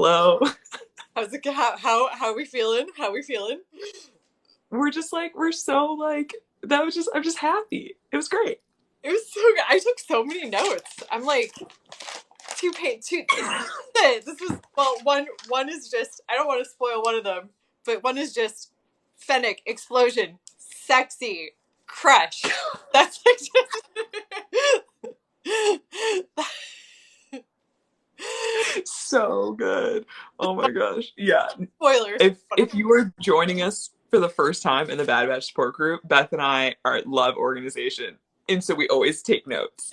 hello. How's it? How are we feeling? How are we feeling? We're just like, we're so like, I'm just happy. It was great. It was so good. I took so many notes. I'm like, two. This is One is just. I don't want to spoil one of them, but one is just Fennec explosion, sexy crush. That's like just. So good. Oh my gosh. Yeah. Spoilers. If you are joining us for the first time in the Bad Batch support group, Beth and I are love organization. And so we always take notes.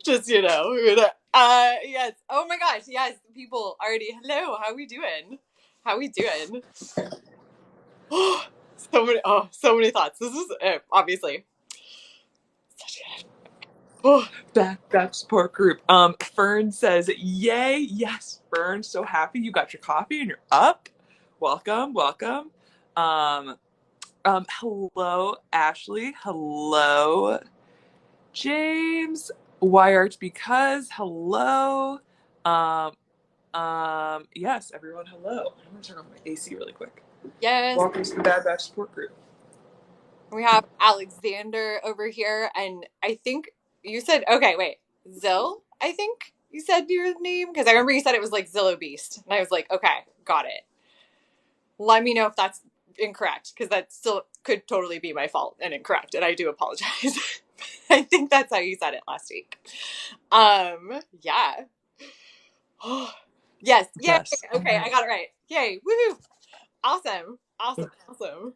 Just yes. Oh my gosh, yes. People already. Hello. How we doing? How we doing? So many thoughts. This is obviously such good. Bad Batch support group. Fern says, "Yay! Yes, Fern. So happy you got your coffee and you're up. Welcome, welcome. Um, hello, Ashley. Hello, James. Why art because hello. Um, yes, everyone, hello. I'm gonna turn off my AC really quick. Yes. Welcome to the Bad Batch support group. We have Alexander over here, and I think you said wait, Zill. I think you said your name because I remember you said it was like Zillow Beast, and I was like, okay, got it. Let me know if that's incorrect because that still could totally be my fault and incorrect, and I do apologize. I think that's how you said it last week. Yeah. Yes. Yay. Yes. Okay, I got it right. Yay. Woohoo. Awesome. Awesome. Awesome.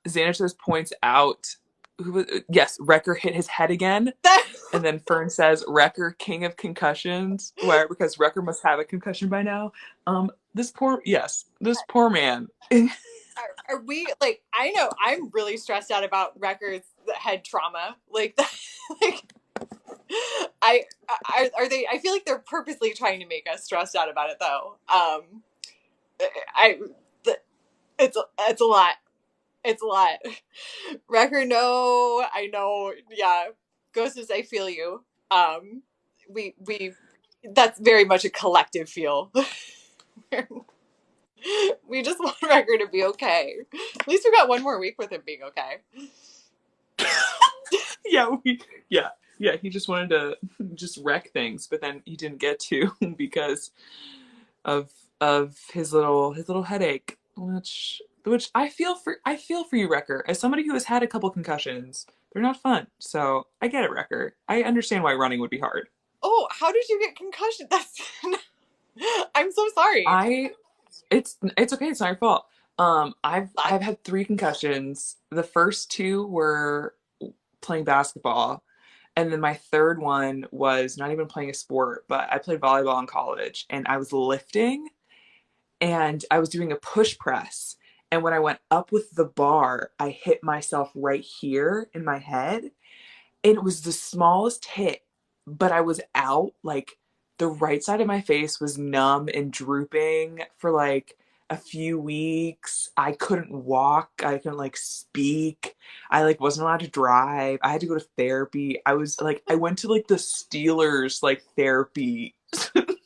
Xanatos points out yes, Wrecker hit his head again. And then Fern says, Wrecker, king of concussions. Why? Because Wrecker must have a concussion by now. This poor man. Are we like? I know I'm really stressed out about Wrecker's head trauma. Like, like are they? I feel like they're purposely trying to make us stressed out about it, though. I it's a lot. It's a lot. Wrecker, no, I know. Yeah, Ghostess, I feel you. We that's very much a collective feel. We just want Wrecker to be okay. At least we got one more week with him being okay. Yeah, he just wanted to just wreck things, but then he didn't get to because of his little headache, which I feel for you, Wrecker. As somebody who has had a couple concussions, they're not fun. So I get it, Wrecker. I understand why running would be hard. Oh, how did you get concussion? That's I'm so sorry. It's okay. It's not your fault. I've had 3 concussions. The first 2 were playing basketball, and then my third one was not even playing a sport, but I played volleyball in college, and I was lifting, and I was doing a push press. And when I went up with the bar, I hit myself right here in my head. And it was the smallest hit, but I was out. Like the right side of my face was numb and drooping for like a few weeks. I couldn't walk. I couldn't like speak. I like wasn't allowed to drive. I had to go to therapy. I went to like the Steelers like therapy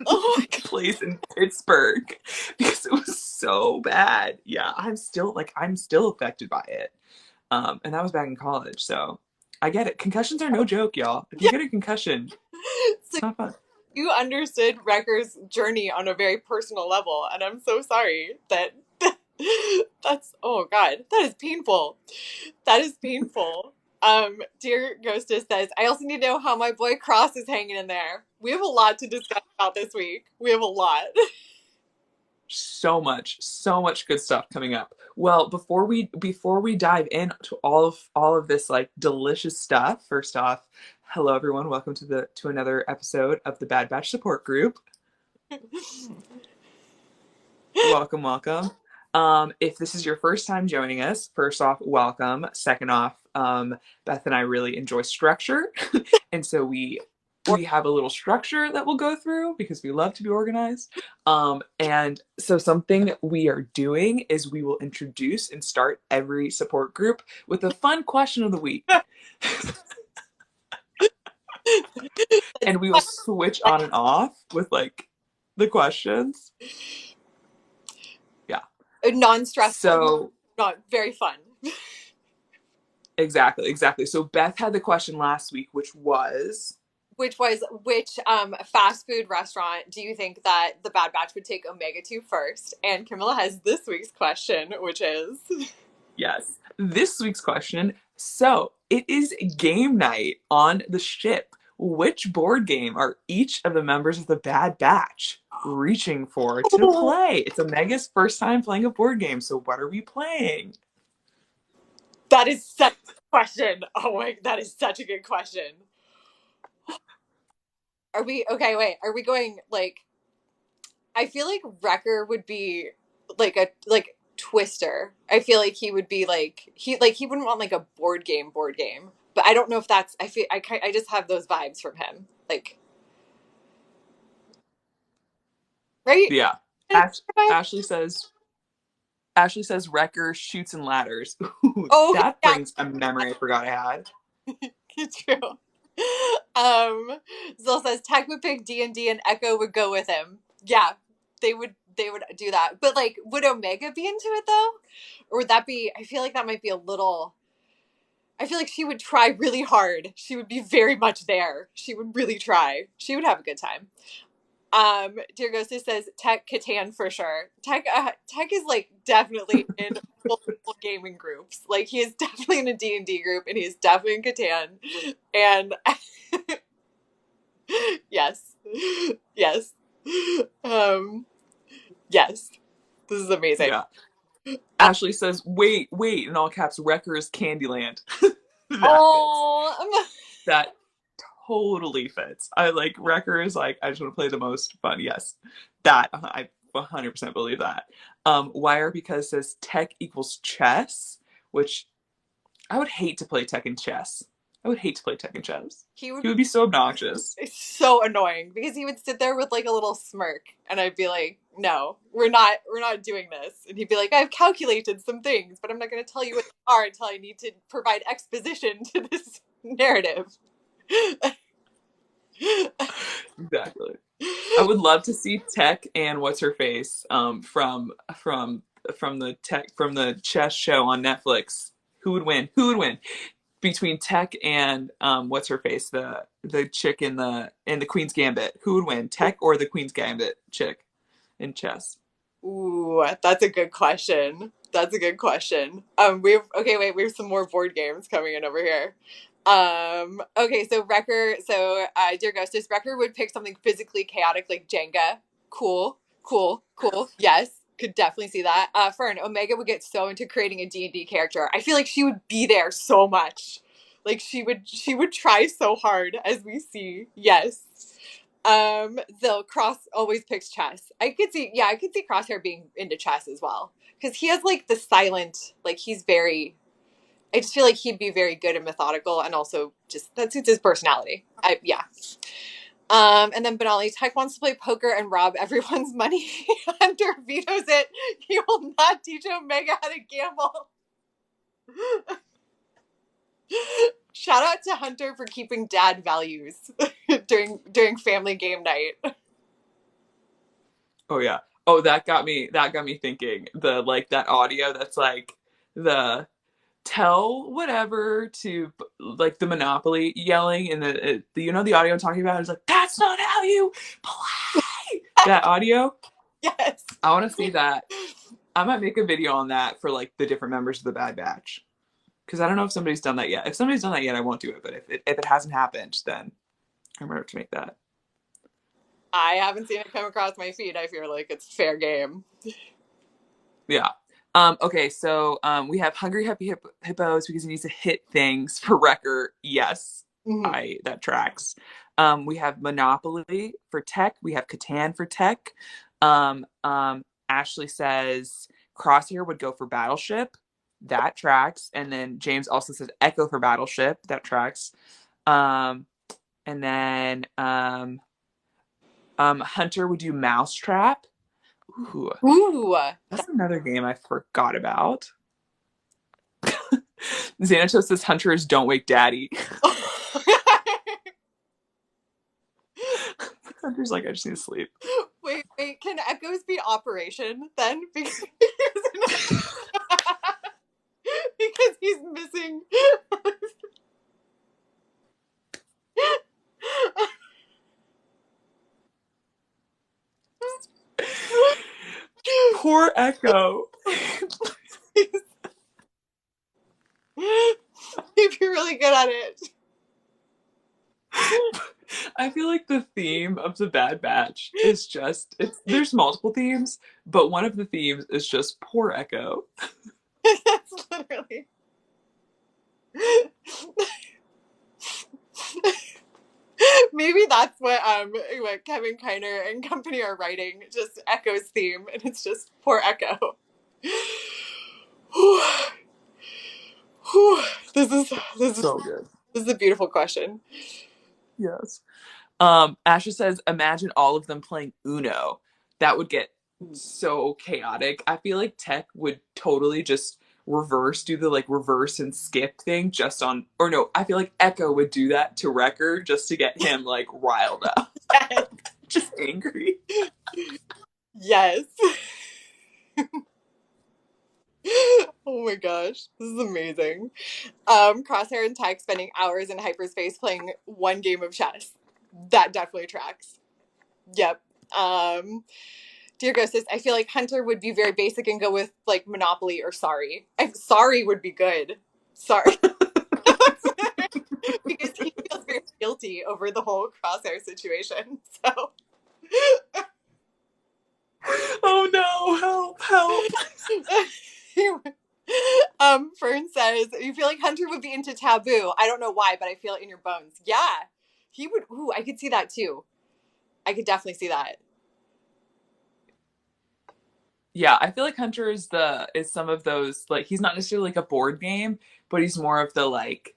Oh my god. place in Pittsburgh because it was so bad. Yeah, I'm still affected by it. And that was back in college, so I get it. Concussions are no joke, y'all. If you Yeah. get a concussion, So it's not fun. you understood Wrecker's journey on a very personal level, and I'm so sorry that that's oh god, that is painful. That is painful. Dear Ghostess says, I also need to know how my boy Cross is hanging in there. We have a lot to discuss about this week. We have a lot. So much good stuff coming up. Well, before we dive in to all of this like delicious stuff, first off, hello everyone, welcome to another episode of the Bad Batch support group. Welcome, welcome. If this is your first time joining us, first off, welcome. Second off, Beth and I really enjoy structure, and so we have a little structure that we'll go through because we love to be organized. And so something that we are doing is we will introduce and start every support group with a fun question of the week. That's And we will switch on and off with like the questions. Yeah. non-stressful, So not very fun. exactly, exactly. So Beth had the question last week, which was Which fast food restaurant do you think that the Bad Batch would take Omega to first? And Camilla has this week's question, which is yes. This week's question. So it is game night on the ship. Which board game are each of the members of the Bad Batch reaching for to play? It's Omega's first time playing a board game. So what are we playing? that is such a question. Oh my, that is such a good question. Are we okay? Wait, are we going like? I feel like Wrecker would be like Twister. I feel like he would be he wouldn't want like a board game. But I don't know if that's. I just have those vibes from him. Like right. Yeah. Ash- Ashley says Ashley says Wrecker shoots and ladders. Ooh, Oh that yeah, brings a memory I forgot I had. true. Zill says Tech would pick D and Echo would go with him. Yeah, they would do that. But like, would Omega be into it though, or would that be? I feel like that might be a little. I feel like she would try really hard. She would be very much there. She would really try. She would have a good time. Dear Ghosty says Tech Catan for sure. Tech is like definitely in multiple gaming groups. Like he is definitely in a D&D group, and he's definitely in Catan. And yes, yes, um, yes. This is amazing. Yeah. Uh, Ashley says, wait, wait, in all caps, Wrecker's Candyland. That fits. oh, That totally fits. I like Wrecker is like, I just want to play the most fun. Yes. That I 100% believe that. Wire because says tech equals chess, which I would hate to play tech and chess. I would hate to play tech and chess. he would He be would be so obnoxious. so annoying because he would sit there with like a little smirk, and I'd be like, "No, we're not doing this." And he'd be like, "I've calculated some things, but I'm not going to tell you what they are until I need to provide exposition to this narrative." Exactly. I would love to see Tech and what's her face from the Tech from the chess show on Netflix. Who would win? Who would win between Tech and what's her face the chick in the Queen's Gambit? Who would win? Tech or the Queen's Gambit chick in chess? Ooh, that's a good question. That's a good question. We've okay, wait, we have some more board games coming in over here. Okay, so Dear Ghostess, Wrecker would pick something physically chaotic like Jenga. Cool, cool, cool. Yes, could definitely see that. Fern, Omega would get so into creating a D&D character. I feel like she would be there so much. Like she would try so hard as we see. Yes. Though Cross always picks chess. I could see Crosshair being into chess as well. Because he has like the silent, like he's very, I just feel like he'd be very good and methodical, and also just that suits his personality. Yeah. And then Benali Tech wants to play poker and rob everyone's money. Hunter vetoes it. He will not teach Omega how to gamble. Shout out to Hunter for keeping dad values during family game night. Oh yeah. Oh, that got me thinking. The like that audio that's like the tell whatever to like the Monopoly yelling and the you know the audio I'm talking about is like that's not how you play that audio. Yes. I want to see that. I might make a video on that for like the different members of the Bad Batch because I don't know if somebody's done that yet. If somebody's done that yet, I won't do it. But if it hasn't happened, then I remember to make that. I haven't seen it come across my feed. I feel like it's fair game. Yeah. Okay, so we have Hungry Happy Hippos because he needs to hit things for Wrecker. Yes, Mm-hmm. I that tracks. We have Monopoly for Tech. We have Catan for Tech. Ashley says Crosshair would go for Battleship. That tracks. And then James also says Echo for Battleship. That tracks. Um, and then Hunter would do Mousetrap. Ooh, Ooh. that's another game I forgot about. Xanatos says hunters don't wake daddy. Hunter's like, I just need to sleep. Wait, can Echoes be Operation then? Because he's missing. Poor Echo. He'd be really good at it. I feel like the theme of the Bad Batch is just there's multiple themes, but one of the themes is just poor Echo. That's literally. Maybe that's what Kevin Kiner and company are writing, just Echo's theme, and it's just poor Echo. this is this is So good. this is a beautiful question. Yes. Asha says, imagine all of them playing Uno. That would get so chaotic. I feel like Tech would totally just do the like reverse and skip thing just on, or no, I feel like Echo would do that to Wrecker just to get him like riled up, Yes. just angry. Yes. Oh my gosh, this is amazing. Crosshair and Tech spending hours in hyperspace playing one game of chess. That definitely tracks. Yep. Dear Ghostess, I feel like Hunter would be very basic and go with like Monopoly or Sorry. Sorry would be good. Sorry. Because he feels very guilty over the whole Crosshair situation. So Oh no, help, help. Fern says, you feel like Hunter would be into Taboo. I don't know why, but I feel it in your bones. Yeah. He would. Ooh, I could see that too. I could definitely see that. Yeah, I feel like Hunter is some of those, like he's not necessarily like a board game, but he's more of the like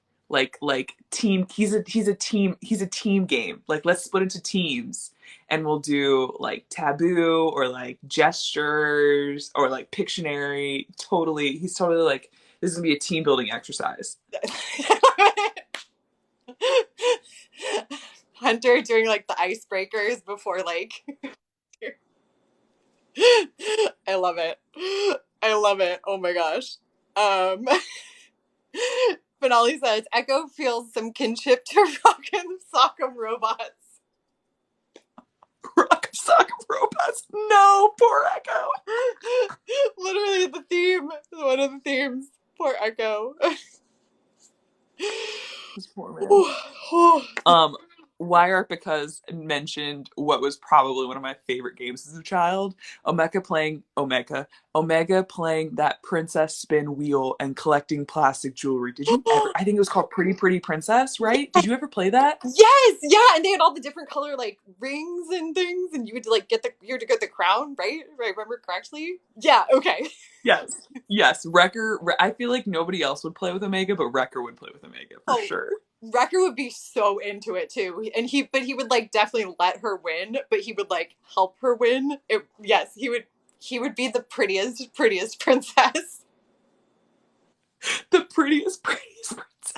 team. He's a team game. Like let's split into teams and we'll do like taboo or like gestures or like Pictionary. Totally, he's totally like this is gonna be a team building exercise. Hunter doing like the icebreakers before like I love it. I love it. Oh my gosh. Finale says Echo feels some kinship to Rock'em Sock'em Robots. Rock sock robots. No, poor Echo. Literally the theme. One of the themes. Poor Echo. This poor man. Um, Wire because mentioned what was probably one of my favorite games as a child. Omega playing that princess spin wheel and collecting plastic jewelry. Did you ever? I think it was called Pretty Pretty Princess, right? Did you ever play that? Yes, yeah, and they had all the different color like rings and things, and you would like you had to get the crown, right? Right, remember correctly? Yeah, okay. Yes, yes. Wrecker. I feel like nobody else would play with Omega, but Wrecker would play with Omega for Oh, sure. Wrecker would be so into it too, and he would like definitely let her win, but he would like help her win. Yes, he would be the prettiest princess. The prettiest princess.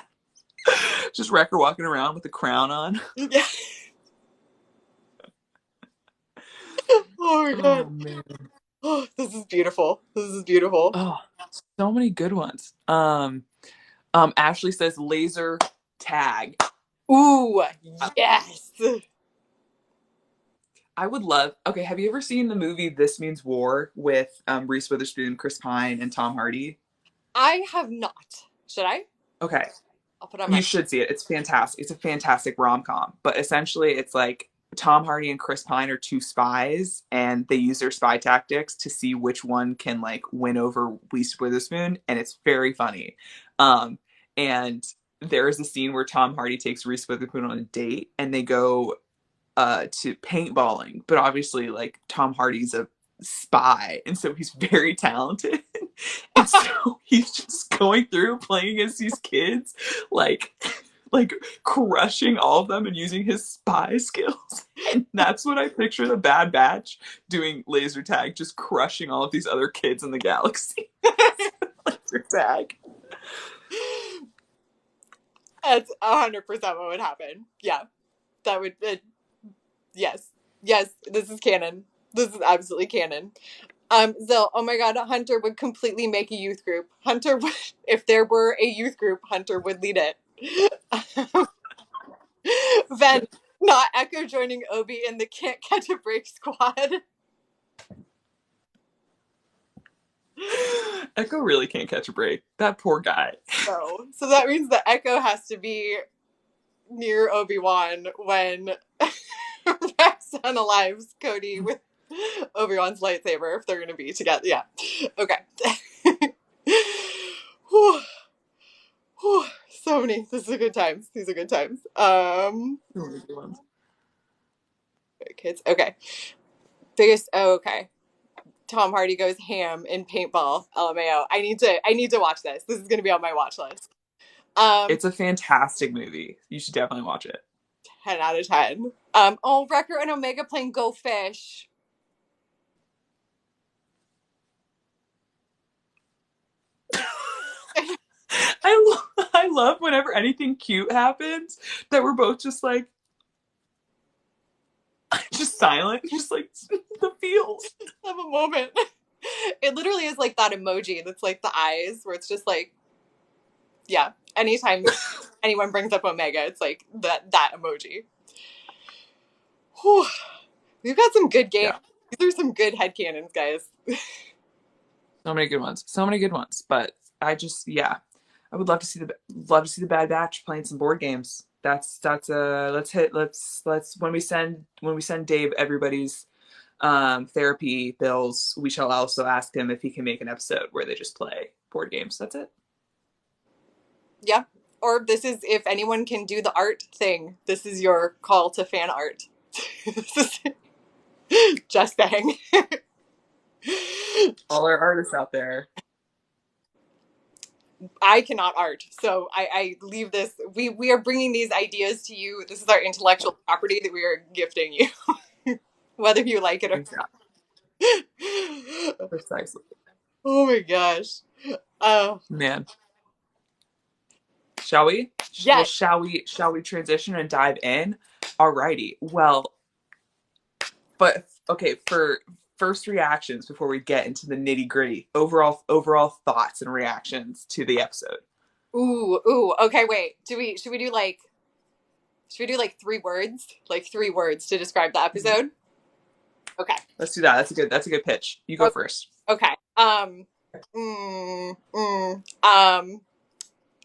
Just Wrecker walking around with the crown on. Yeah. Oh my Oh god. man. Oh, this is beautiful. This is beautiful. Oh, so many good ones. Ashley says laser tag. Ooh, yes. I would love. Okay, have you ever seen the movie This Means War with Reese Witherspoon, Chris Pine, and Tom Hardy? I have not. Should I? Okay, I'll put on my. you should see it. It's fantastic. It's a fantastic rom com. But essentially, it's like Tom Hardy and Chris Pine are two spies, and they use their spy tactics to see which one can like win over Reese Witherspoon, and it's very funny. Um, and there is a scene where Tom Hardy takes Reese Witherspoon on a date, and they go to paintballing, but obviously like Tom Hardy's a spy and so he's very talented. And so he's just going through playing against these kids like like crushing all of them and using his spy skills. And that's what I picture the Bad Batch doing laser tag, just crushing all of these other kids in the galaxy. Laser tag. That's 100% what would happen. Yeah, that would. Yes. Yes, this is canon. This is absolutely canon. Zil, oh my god, Hunter would completely make a youth group. Hunter would, if there were a youth group, Hunter would lead it. Ven, not Echo joining Obi in the Can't Catch a Break squad. Echo really can't catch a break. That poor guy. No. So that means that Echo has to be near Obi-Wan when Rex unalives Cody with Obi-Wan's lightsaber if they're going to be together. Yeah. Okay. Whew. Whew. So many. This is a good times. These are good times. Kids. Okay. Biggest. Oh, okay. Tom Hardy goes ham in paintball. LMAO. I need to watch this. This is going to be on my watch list. Um, It's a fantastic movie. You should definitely watch it. 10 out of 10. Oh, Wrecker and Omega playing Go Fish. I love whenever anything cute happens that we're both just like just silent, just like the feels. Have a moment. It literally is like that emoji that's like the eyes, where it's just like, yeah. Anytime anyone brings up Omega, it's like that emoji. Whew. We've got some good games. Yeah, These are some good headcanons, guys. so many good ones, so many good ones. But I just yeah, I would love to see the Bad Batch playing some board games. That's let's when we send Dave everybody's therapy bills, we shall also ask him if he can make an episode where they just play board games. That's it. Yeah. Or this is, if anyone can do the art thing, this is your call to fan art. Just saying. All our artists out there. I cannot art, so I leave this. We are bringing these ideas to you. This is our intellectual property that we are gifting you, whether you like it or Exactly. not. Precisely. Oh my gosh. Oh Man. Shall we? Well, yes, shall we transition and dive in? Alrighty. Well, but okay, for first reactions before we get into the nitty gritty, overall thoughts and reactions to the episode. ooh. Okay, wait. Do we should we do like three words? Like three words to describe the episode? Okay. Let's do that. That's a good pitch. You go first. Okay. Mm, mm, um.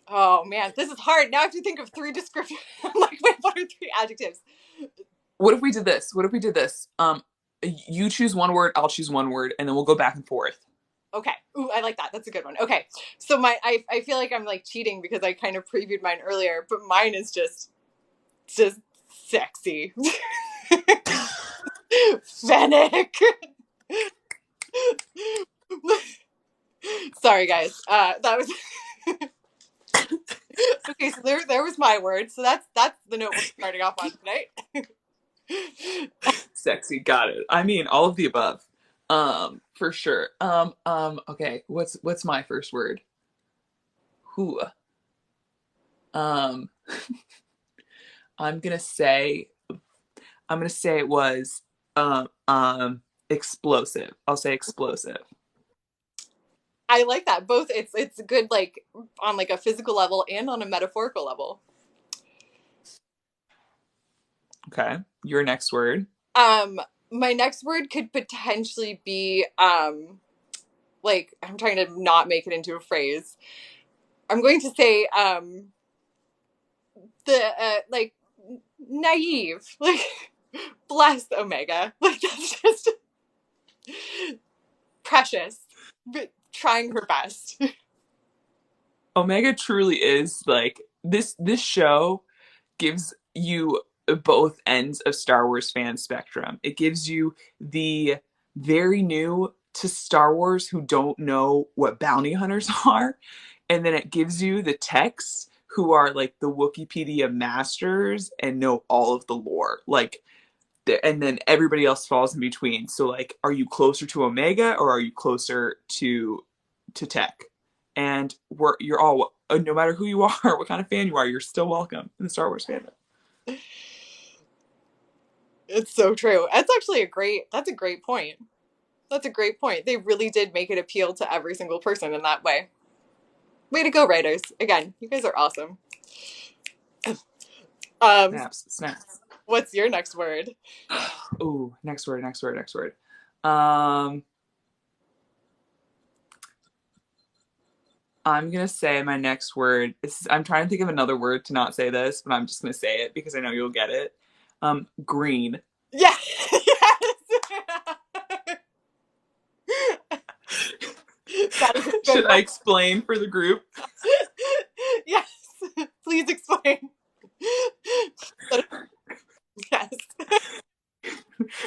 Oh man, this is hard. Now I have to think of three descriptions. I'm like, wait, what are three adjectives? What if we did this? What if we did this? You choose one word, I'll choose one word, and then we'll go back and forth. Okay. Ooh, I like that. That's a good one. Okay. So I feel like I'm like cheating because I kind of previewed mine earlier, but mine is just sexy. Fennec. Sorry guys. That was okay, so there was my word. So that's the note we're starting off on tonight. Sexy, got it. I mean, all of the above. For sure. Okay, what's my first word? Who? Um, I'm gonna say it was explosive. I'll say explosive. I like that. Both it's good like on like a physical level and on a metaphorical level. Okay. Your next word. Um my next word could potentially be like I'm trying to not make it into a phrase. I'm going to say the like naive. Like bless Omega. Like that's just precious. But trying her best. Omega truly is like this show gives you both ends of Star Wars fan spectrum. It gives you the very new to Star Wars who don't know what bounty hunters are, and then it gives you the techs who are like the Wikipedia masters and know all of the lore. Like and then everybody else falls in between. So like are you closer to Omega or are you closer to Tech? And you're all no matter who you are, what kind of fan you are, you're still welcome in the Star Wars fandom. It's so true. That's a great point. That's a great point. They really did make it appeal to every single person in that way. Way to go, writers. Again, you guys are awesome. Um, Snaps, snaps. what's your next word? Ooh, next word, next word, next word. Um, I'm gonna say my next word. I'm trying to think of another word to not say this, but I'm just gonna say it because I know you'll get it. Green. Yeah. That is a good Should I one. explain for the group? Yes. Please explain. Yes.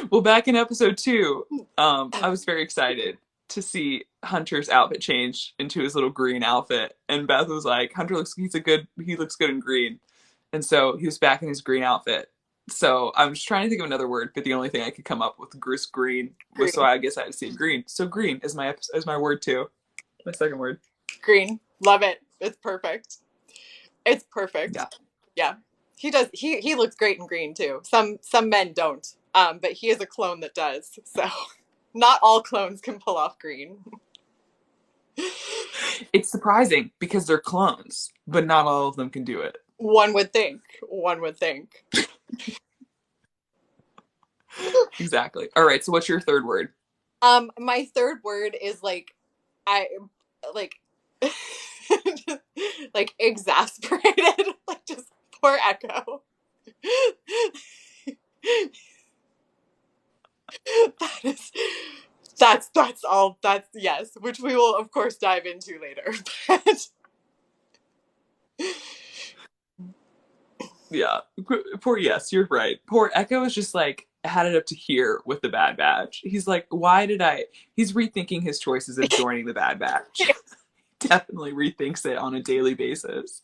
Well, back in episode 2, I was very excited to see Hunter's outfit change into his little green outfit, and Beth was like, "Hunter he looks good in green," and so he was back in his green outfit. So I'm just trying to think of another word, but the only thing I could come up with was green was so Green. I guess I had to say green. So green is my word too. My second word. Green. Love it. It's perfect. It's perfect. Yeah. Yeah. He looks great in green too. Some men don't. But he is a clone that does. So not all clones can pull off green. It's surprising because they're clones, but not all of them can do it. One would think. One would think. Exactly. All right. So what's your third word? My third word is I like like exasperated. Like just poor Echo. that is that's all that's yes, which we will of course dive into later. But Yeah. Poor, yes, you're right. Poor Echo is just like had it up to here with the Bad Batch. He's like, why did I? He's rethinking his choices of joining the Bad Batch. Definitely rethinks it on a daily basis.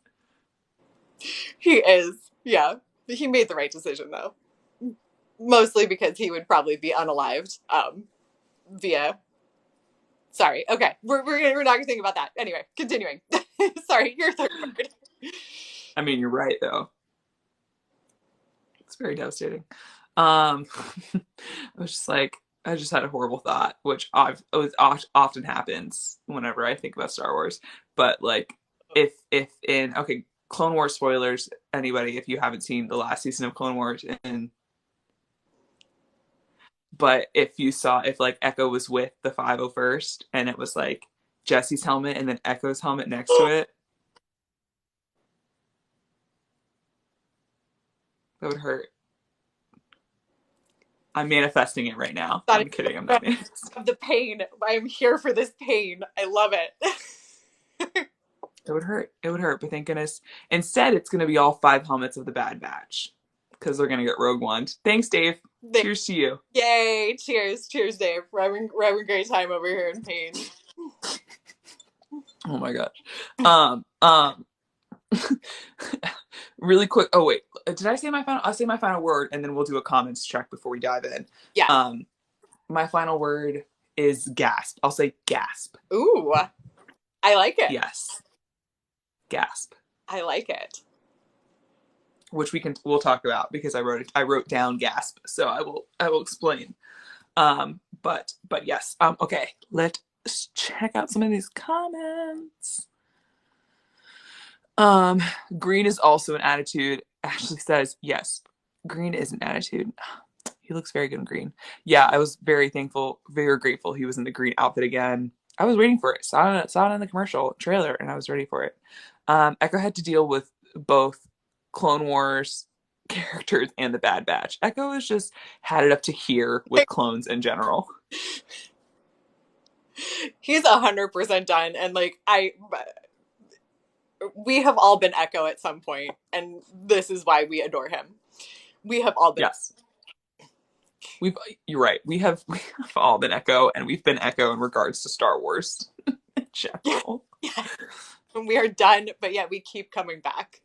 he is, yeah. He made the right decision though. Mostly because he would probably be unalived via sorry. Okay. We're not gonna think about that. Anyway, continuing. Sorry, your third word. I mean, you're right though. It's very devastating. I was just like, I just had a horrible thought, which often happens whenever I think about Star Wars. But like, if in okay, Clone Wars spoilers, anybody, if you haven't seen the last season of Clone Wars, and but if like Echo was with the 501st and it was like Jesse's helmet and then Echo's helmet next to it, that would hurt. I'm manifesting it right now. That I'm is kidding. I'm not manifesting. of the pain. I am here for this pain. I love it. It would hurt. It would hurt. But thank goodness. Instead, it's going to be all 5 helmets of the Bad Batch because they're going to get Rogue One. Thanks, Dave. Cheers to you. Yay! Cheers, cheers, Dave. We're having a great time over here in pain. Oh my gosh. Um, um, really quick. Oh wait, did I say my final? I'll say my final word, and then we'll do a comments check before we dive in. Yeah. My final word is gasp. I'll say gasp. Ooh, I like it. Yes, gasp. I like it. Which we'll talk about because I wrote down gasp, so I will explain. But yes. Okay, let's check out some of these comments. Green is also an attitude. Ashley says yes. Green is an attitude. He looks very good in green. Yeah, I was very thankful, very grateful he was in the green outfit again. I was waiting for it. Saw it in the commercial trailer, and I was ready for it. Echo had to deal with both Clone Wars characters and the Bad Batch. Echo has just had it up to here with clones in general. He's 100% done, and we have all been Echo at some point, and this is why we adore him. We have all been. Yes. You're right. We have all been Echo, and we've been Echo in regards to Star Wars in general. Yeah. We are done, but yet we keep coming back.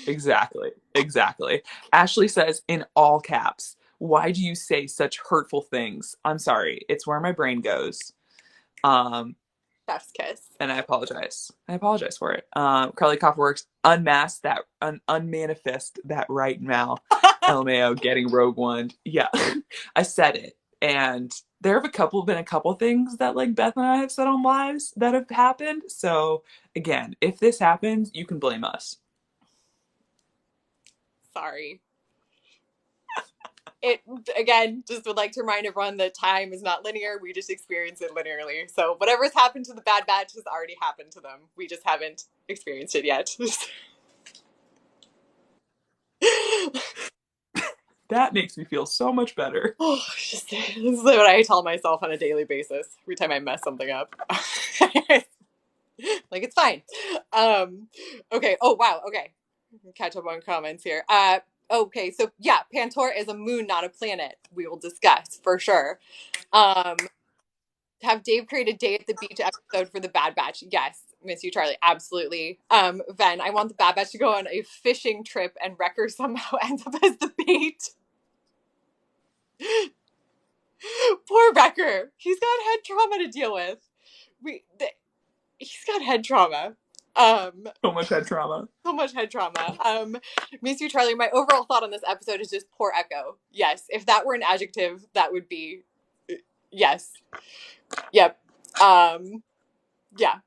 Exactly. Exactly. Ashley says in all caps, why do you say such hurtful things? I'm sorry. It's where my brain goes. Chef's kiss. And I apologize. I apologize for it. Carly Copperworks unmasked that unmanifest that right now. LMAO getting Rogue One. Yeah, I said it. And there have been a couple things that like Beth and I have said on lives that have happened. So again, if this happens, you can blame us. Sorry. It again just would like to remind everyone that time is not linear. We just experience it linearly. So whatever's happened to the Bad Batch has already happened to them. We just haven't experienced it yet. That makes me feel so much better. Oh, this is what I tell myself on a daily basis every time I mess something up. Like, it's fine. Okay. Oh, wow. Okay. Catch up on comments here. Okay. So, yeah, Pantor is a moon, not a planet. We will discuss for sure. Um, have Dave create a day at the beach episode for the Bad Batch? Yes. Miss you, Charlie. Absolutely. Ven, I want the Bad Batch to go on a fishing trip and Wrecker somehow ends up as the bait. Poor Wrecker. He's got head trauma to deal with. He's got head trauma. So much head trauma. So much head trauma. Miss you, Charlie. My overall thought on this episode is just poor Echo. Yes, if that were an adjective, that would be yes. Yep. Yeah.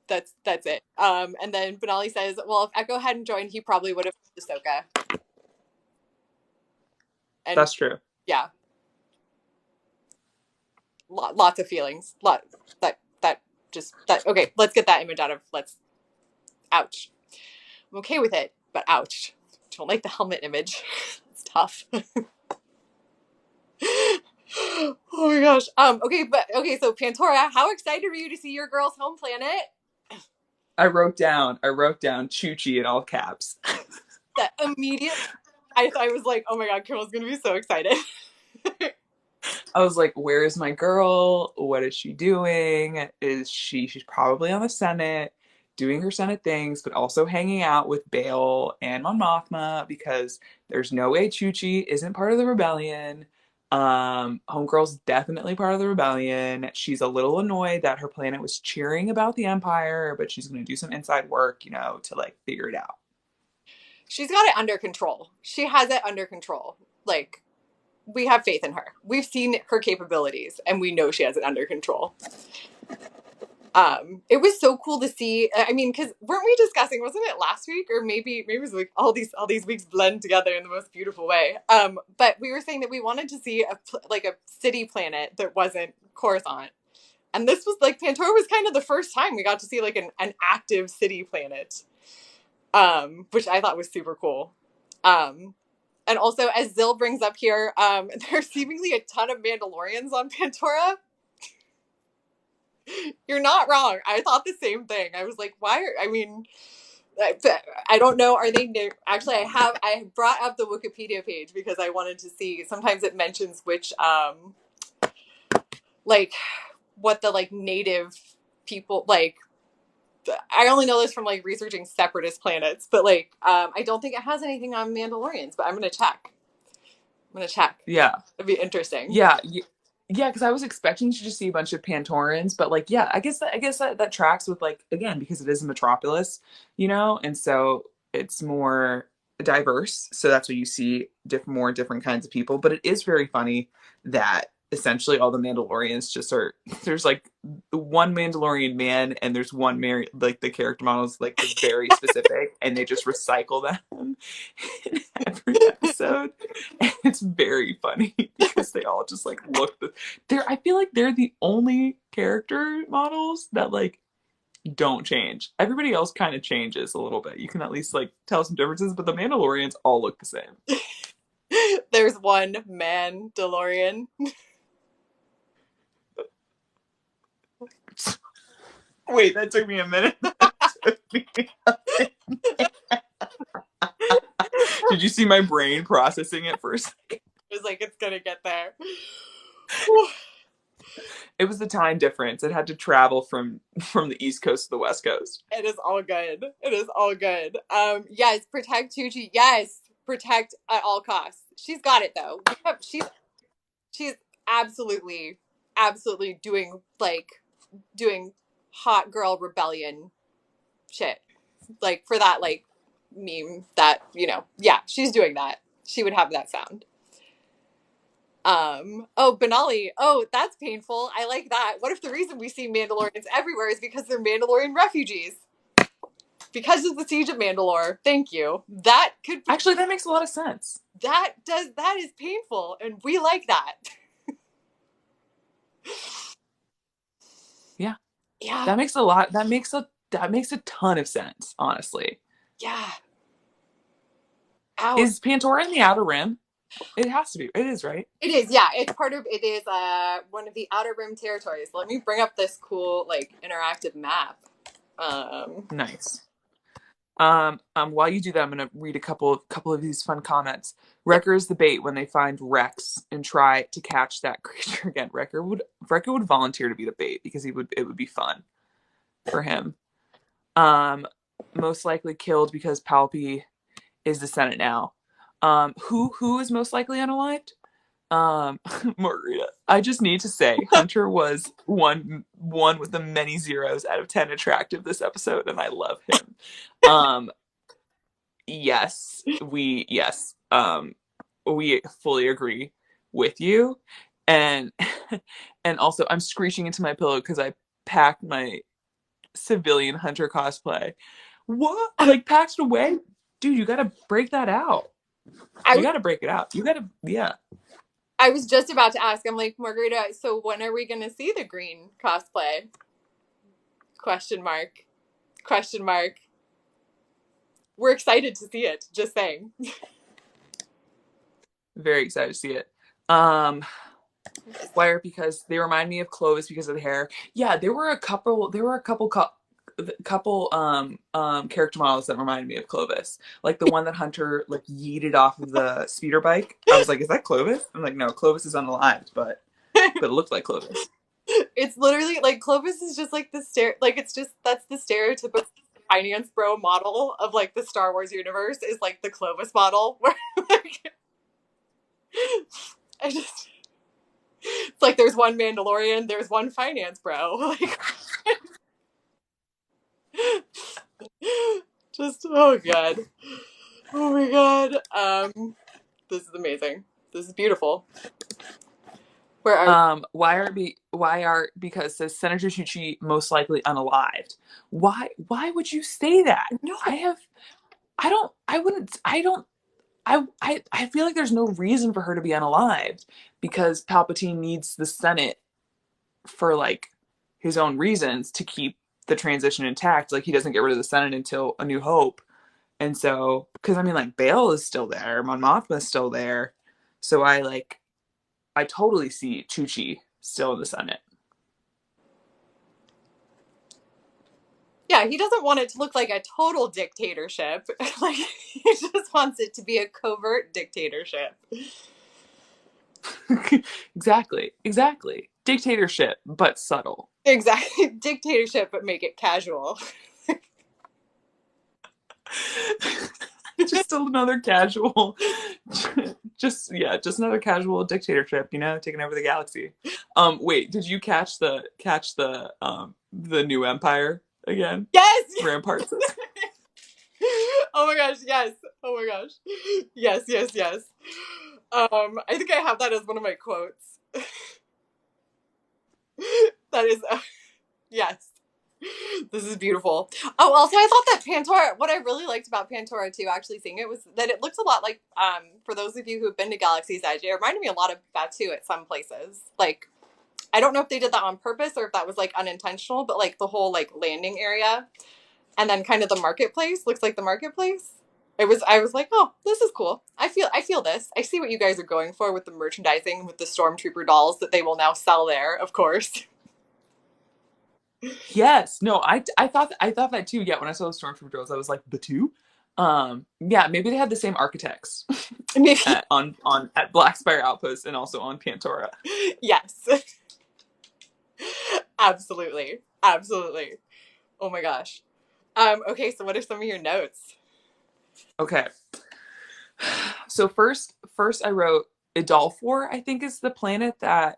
That's it. And then Benali says, "Well, if Echo hadn't joined, he probably would have Ahsoka." And that's true. Yeah. Lots of feelings. Okay, let's get that image out of, ouch. I'm okay with it, but ouch. Don't like the helmet image. It's tough. Oh my gosh. Okay, so Pantora, how excited were you to see your girl's home planet? I wrote down Chuchi in all caps. That immediately, I was like, oh my god, Carol's gonna be so excited. I was like, where is my girl? What is she doing? She's probably on the Senate, doing her Senate things, but also hanging out with Bail and Mon Mothma because there's no way Chuchi isn't part of the rebellion. Homegirl's definitely part of the rebellion. She's a little annoyed that her planet was cheering about the Empire, but she's gonna do some inside work, to like figure it out. She's got it under control. She has it under control. Like, we have faith in her. We've seen her capabilities, and we know she has it under control. It was so cool to see. I mean, because weren't we discussing? Wasn't it last week, or maybe it was like all these weeks blend together in the most beautiful way. But we were saying that we wanted to see a city planet that wasn't Coruscant, and this was like Pantora was kind of the first time we got to see like an active city planet, which I thought was super cool. And also, as Zill brings up here, there's seemingly a ton of Mandalorians on Pantora. You're not wrong. I thought the same thing. I was like, I don't know. Are they new? Actually, I brought up the Wikipedia page because I wanted to see. Sometimes it mentions which, what the native people I only know this from researching separatist planets, but I don't think it has anything on Mandalorians. But I'm gonna check. Yeah. It'd be interesting. Yeah. Yeah, because I was expecting to just see a bunch of Pantorans, but yeah, I guess that tracks with again because it is a metropolis, and so it's more diverse. So that's what you see more different kinds of people. But it is very funny that essentially all the Mandalorians just are there's one Mandalorian man and there's one Mary the character models very specific and they just recycle them in every episode. And it's very funny because they all just look I feel like they're the only character models that don't change. Everybody else kind of changes a little bit. You can at least tell some differences, but the Mandalorians all look the same. There's one Mandalorian. Wait, that took me a minute. Did you see my brain processing it for a second? It was it's gonna get there. It was the time difference. It had to travel from the East Coast to the West Coast. It is all good. It is all good. Yes, protect Tucci. Yes, protect at all costs. She's got it though. She's absolutely doing hot girl rebellion shit. For that meme that, yeah, she's doing that. she would have that sound. Oh, Benali. Oh, that's painful. I like that. What if the reason we see Mandalorians everywhere is because they're Mandalorian refugees? Because of the siege of Mandalore. Thank you. That could be, Actually, that makes a lot of sense. that is painful, and we like that. Yeah. Yeah. That makes a lot that makes a ton of sense, honestly. Yeah. Ouch. Is Pantora in the Outer Rim? It has to be. It is, right? It is, yeah. It's part of it is one of the Outer Rim territories. Let me bring up this cool like interactive map. Um Nice. While you do that, I'm gonna read a couple of these fun comments. Wrecker is the bait when they find Rex and try to catch that creature again. Wrecker would volunteer to be the bait because it would be fun for him. Um, Most likely killed because Palpy is the Senate now. Who is most likely unalived? Margarita. I just need to say, Hunter was one with the many zeros out of 10 attractive this episode, and I love him. Um, we fully agree with you, and and also I'm screeching into my pillow because I packed my civilian Hunter cosplay. What? Like packed it away? Dude, you gotta break that out. I You was gotta break it out. You gotta, yeah. I was just about to ask. I'm like, Margarita, so when are we gonna see the green cosplay? Question mark. Question mark. We're excited to see it, just saying. Very excited to see it. Um, Wire because they remind me of Clovis because of the hair. Yeah, there were a couple character models that reminded me of Clovis. Like the one that Hunter like yeeted off of the speeder bike. I was like, is that Clovis? I'm like, no, Clovis is unalived, but it looked like Clovis. It's literally like Clovis is just like like it's just that's the stereotypical finance bro model of like the Star Wars universe is like the Clovis model where like I just it's like there's one Mandalorian, there's one finance bro. Like just oh god. Oh my god. This is amazing. This is beautiful. Where are Why are because says Senator Tucci most likely unalived. Why would you say that? no I have I don't I wouldn't I don't I feel like there's no reason for her to be unalived because Palpatine needs the Senate for like his own reasons to keep the transition intact. Like he doesn't get rid of the Senate until A New Hope. And so, because I mean, like Bale is still there, Mon Mothma is still there, so I totally see Chuchi still in the Senate. yeah, he doesn't want it to look like a total dictatorship. Like he just wants it to be a covert dictatorship. Exactly. Dictatorship, but subtle. Exactly. Dictatorship, but make it casual. Just another casual, just another casual dictatorship. Taking over the galaxy. Wait, did you catch the new Empire again? Yes! Ramparts. Oh my gosh, yes. Oh my gosh. Yes, yes, yes. I think I have that as one of my quotes. That is, yes. This is beautiful. Oh, also, I thought that Pantora. What I really liked about Pantora too, actually seeing it, was that it looks a lot like. For those of you who have been to Galaxy's Edge, it reminded me a lot of Batuu at some places. Like, I don't know if they did that on purpose or if that was like unintentional, but like the whole like landing area and then kind of the marketplace looks like the marketplace. It was. I was like, oh, this is cool. I feel this. I see what you guys are going for with the merchandising with the stormtrooper dolls that they will now sell there. Of course. Yes. No, I thought that too. Yeah, when I saw the Stormtrooper drills, I was like, the two? Yeah, maybe they had the same architects Maybe. at Black Spire Outpost and also on Pantora. Yes. Absolutely. Absolutely. Oh my gosh. Okay, so what are some of your notes? Okay. So first I wrote Idolfor, I think is the planet that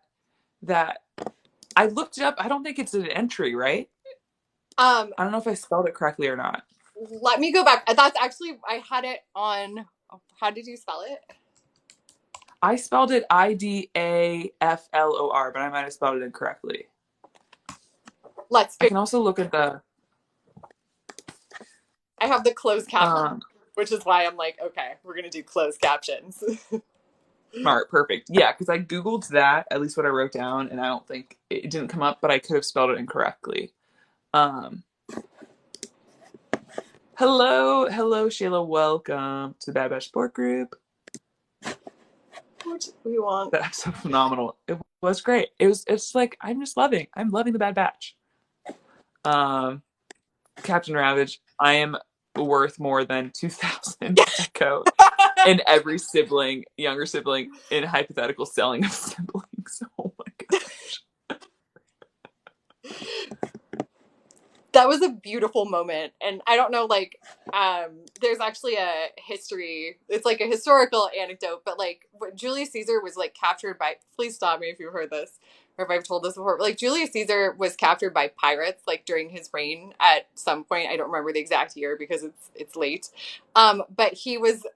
I looked it up. I don't think it's an entry, right? Um, I don't know if I spelled it correctly or not. Let me go back. That's actually I had it on. How did you spell it? I spelled it Idaflor, but I might have spelled it incorrectly. Let's I figure. can also look at the I have the closed caption, um which is why I'm like, okay, we're gonna do closed captions. smart, perfect. Yeah, because I Googled that, at least what I wrote down, and I don't think it didn't come up, but I could have spelled it incorrectly. Um hello, Shayla, welcome to the Bad Batch support group. What do we want? That's so phenomenal. It was great. It's like I'm loving the Bad Batch. Um Captain Ravage, I am worth more than 2,000 Echo and every sibling, younger sibling, in hypothetical selling of siblings. Oh my gosh. That was a beautiful moment, and I don't know, like, there's actually a history, it's like a historical anecdote, but like when Julius Caesar was like captured by, please stop me if you've heard this or if I've told this before, but like Julius Caesar was captured by pirates like during his reign at some point. I don't remember the exact year because it's late, but he was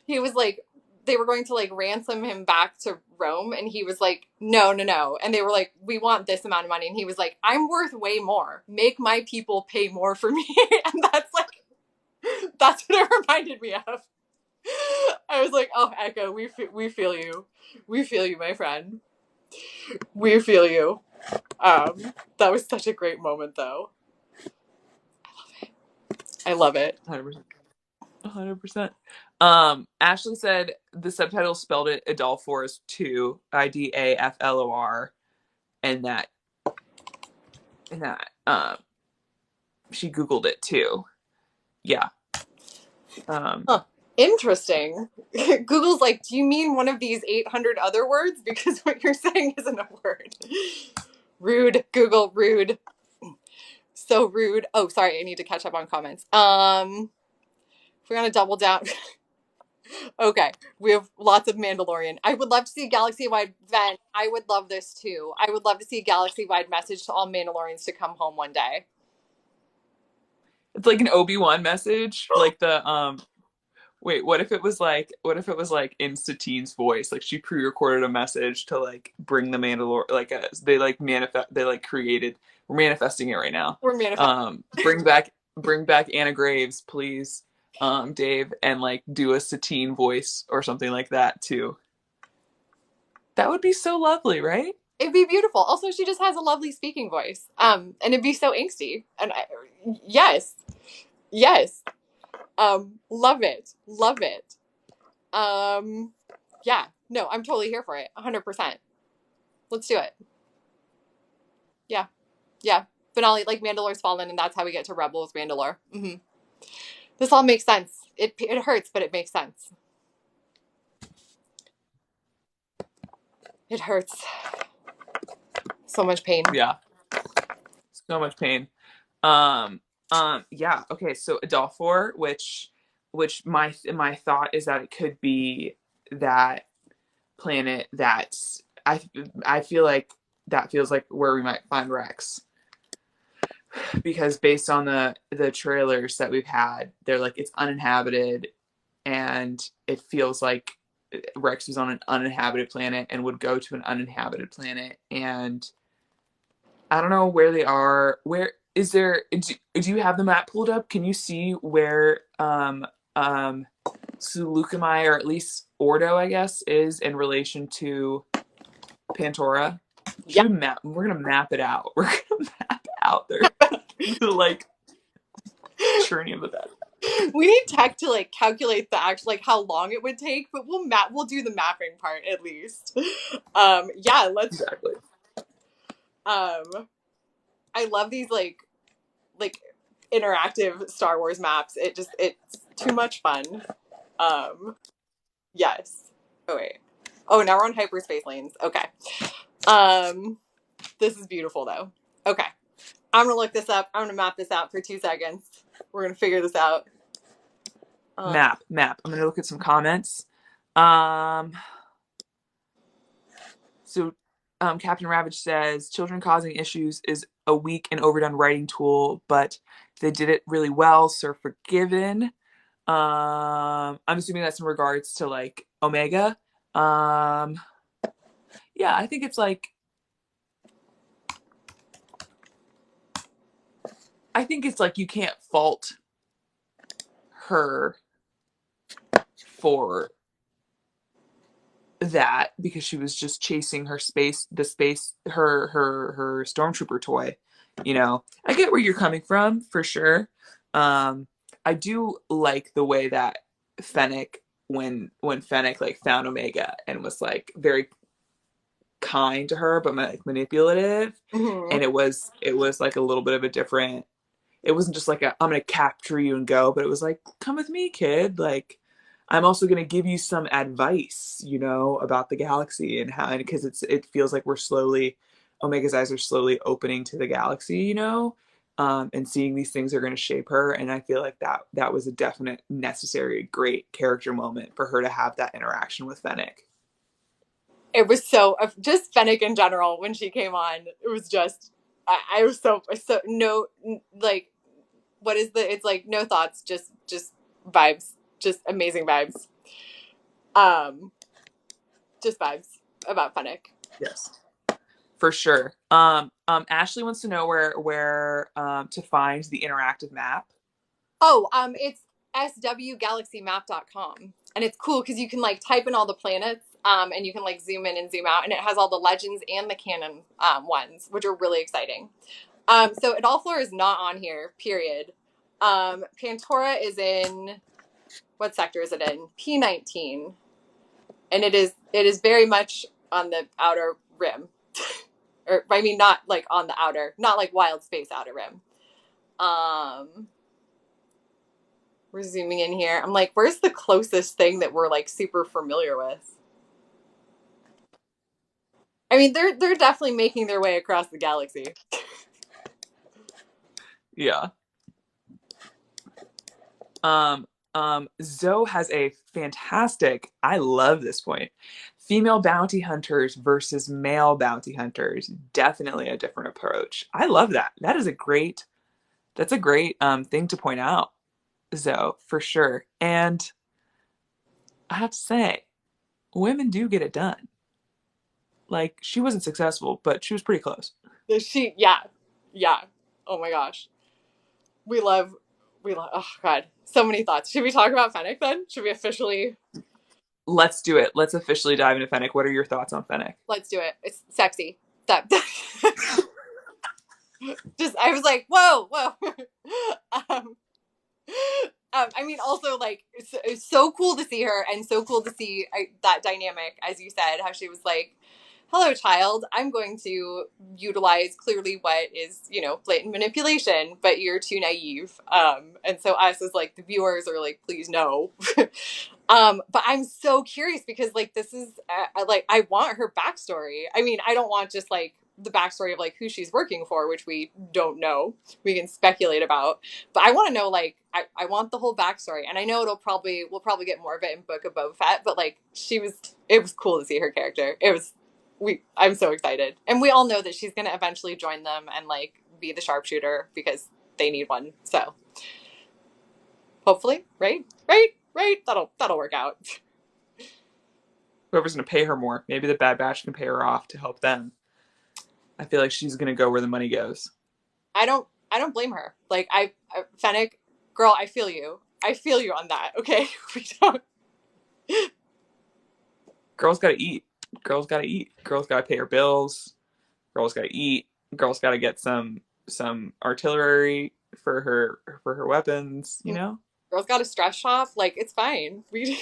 he was like, they were going to like ransom him back to Rome, and he was like, no, no, no. And they were like, we want this amount of money. And he was like, I'm worth way more. Make my people pay more for me. And that's like, that's what it reminded me of. I was like, oh, Echo, we feel you. We feel you, my friend. We feel you. That was such a great moment, though. I love it. 100%. 100%. Ashley said the subtitle spelled it Adolfor as 2, Idaflor, and that she Googled it too. Yeah. Huh. Interesting. Google's like, do you mean one of these 800 other words? Because what you're saying isn't a word. Rude. Google, rude. So rude. Oh, sorry, I need to catch up on comments. If we're gonna double down. Okay, we have lots of Mandalorian. I would love to see a galaxy-wide event. I would love this too. I would love to see a galaxy-wide message to all Mandalorians to come home one day. It's like an Obi-Wan message, like the wait, what if it was like in Satine's voice? Like she pre-recorded a message to like bring the Mandalore, like they like manifest, they like created. We're manifesting it right now. We're manifesting. Bring back Anna Graves, please, Dave, and like do a Satine voice or something like that too. That would be so lovely, right? It'd be beautiful. Also, she just has a lovely speaking voice. And it'd be so angsty. And yes, yes. Love it. Love it. Yeah. No, I'm totally here for it. 100%. Let's do it. Yeah. Yeah. Finale, like Mandalore's fallen, and that's how we get to Rebels Mandalore. Mm-hmm. This all makes sense. It hurts, but it makes sense. It hurts. So much pain. Yeah, so much pain. Yeah. Okay. So Adolfor, which my thought is that it could be that planet that I feel like that feels like where we might find Rex, because based on the trailers that we've had, they're like it's uninhabited, and it feels like Rex was on an uninhabited planet and would go to an uninhabited planet, and I don't know where they are. Where is there? Do you have the map pulled up? Can you see where Sulukamai, or at least Ordo, I guess, is in relation to Pantora? Yeah. We're gonna map it out. We're gonna map out there. The like journey of the bed. We need tech to like calculate the actual like how long it would take, but we'll do the mapping part at least. Yeah, let's Exactly. I love these like interactive Star Wars maps. It's too much fun. Yes. Oh wait. Oh, now we're on hyperspace lanes. Okay. This is beautiful though. Okay. I'm gonna look this up. I'm gonna map this out for 2 seconds. We're gonna figure this out. Map. I'm gonna look at some comments. Um, so Captain Ravage says children causing issues is a weak and overdone writing tool, but they did it really well, so forgiven. I'm assuming that's in regards to like Omega. Um, yeah, I think it's like you can't fault her for that because she was just chasing her stormtrooper toy. I get where you're coming from for sure. Um, I do like the way that Fennec, when Fennec like found Omega and was like very kind to her but like manipulative, Mm-hmm. and it was like a little bit of a different. It wasn't just like I'm gonna capture you and go, but it was like, come with me, kid. Like, I'm also gonna give you some advice, about the galaxy and how, because it feels like we're slowly, Omega's eyes are slowly opening to the galaxy, and seeing these things are gonna shape her. And I feel like that was a definite necessary, great character moment for her to have that interaction with Fennec. It was so just Fennec in general when she came on. It was just I was so no like what is the it's like no thoughts, just vibes, just amazing vibes. Um, just vibes about Fennec. Yes, for sure. Ashley wants to know where to find the interactive map. Oh, it's swgalaxymap.com. And it's cool because you can like type in all the planets, and you can like zoom in and zoom out, and it has all the legends and the canon ones, which are really exciting. So Adolflor is not on here, period. Pantora is in what sector is it in? P19. And it is very much on the outer rim. Or I mean not like on the outer, not like wild space outer rim. We're zooming in here. I'm like, where's the closest thing that we're like super familiar with? I mean, they're definitely making their way across the galaxy. Yeah. Zoe has a fantastic, I love this point. Female bounty hunters versus male bounty hunters. Definitely a different approach. I love that. That's a great thing to point out, Zoe, for sure. And I have to say, women do get it done. Like, she wasn't successful, but she was pretty close. Yeah, yeah. Oh my gosh, we love, we love. Oh god, so many thoughts. Should we talk about Fennec then? Should we officially? Let's do it. Let's officially dive into Fennec. What are your thoughts on Fennec? Let's do it. It's sexy. That just I was like, whoa, whoa. um, I mean, also like it's so cool to see her, and so cool to see that dynamic, as you said, how she was like, "Hello, child. I'm going to utilize clearly what is blatant manipulation, but you're too naive." And so us as like the viewers are like, "Please no." But I'm so curious because like this is like I want her backstory. I mean, I don't want just like the backstory of like who she's working for, which we don't know. We can speculate about, but I want to know like I want the whole backstory, and I know we'll probably get more of it in Book of Boba Fett. But like it was cool to see her character. I'm so excited, and we all know that she's gonna eventually join them and like be the sharpshooter because they need one. So hopefully, right, that'll work out. Whoever's going to pay her more, maybe the Bad Batch can pay her off to help them. I feel like she's going to go where the money goes. I don't blame her. Like Fennec, girl, I feel you. I feel you on that. Okay, we don't. Girls got to eat. Girls got to eat. Girls got to pay her bills. Girls got to eat. Girls got to get some artillery for her weapons. Girls got a stress shop. Like it's fine. We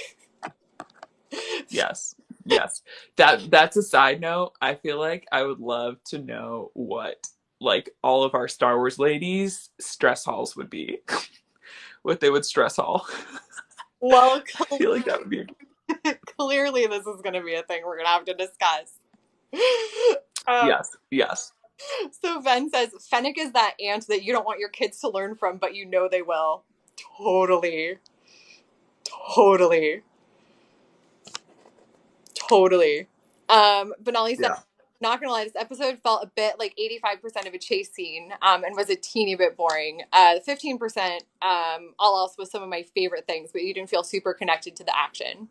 Yes, yes. That's a side note. I feel like I would love to know what like all of our Star Wars ladies stress halls would be. What they would stress hall. well, I feel like that would be. clearly this is going to be a thing we're going to have to discuss. Um, Yes, yes. so Ven says Fennec is that aunt that you don't want your kids to learn from, but you know they will. Totally, totally, totally. Benali said Yeah. not gonna lie, this episode felt a bit like 85% of a chase scene, and was a teeny bit boring. 15%, all else was some of my favorite things, but you didn't feel super connected to the action.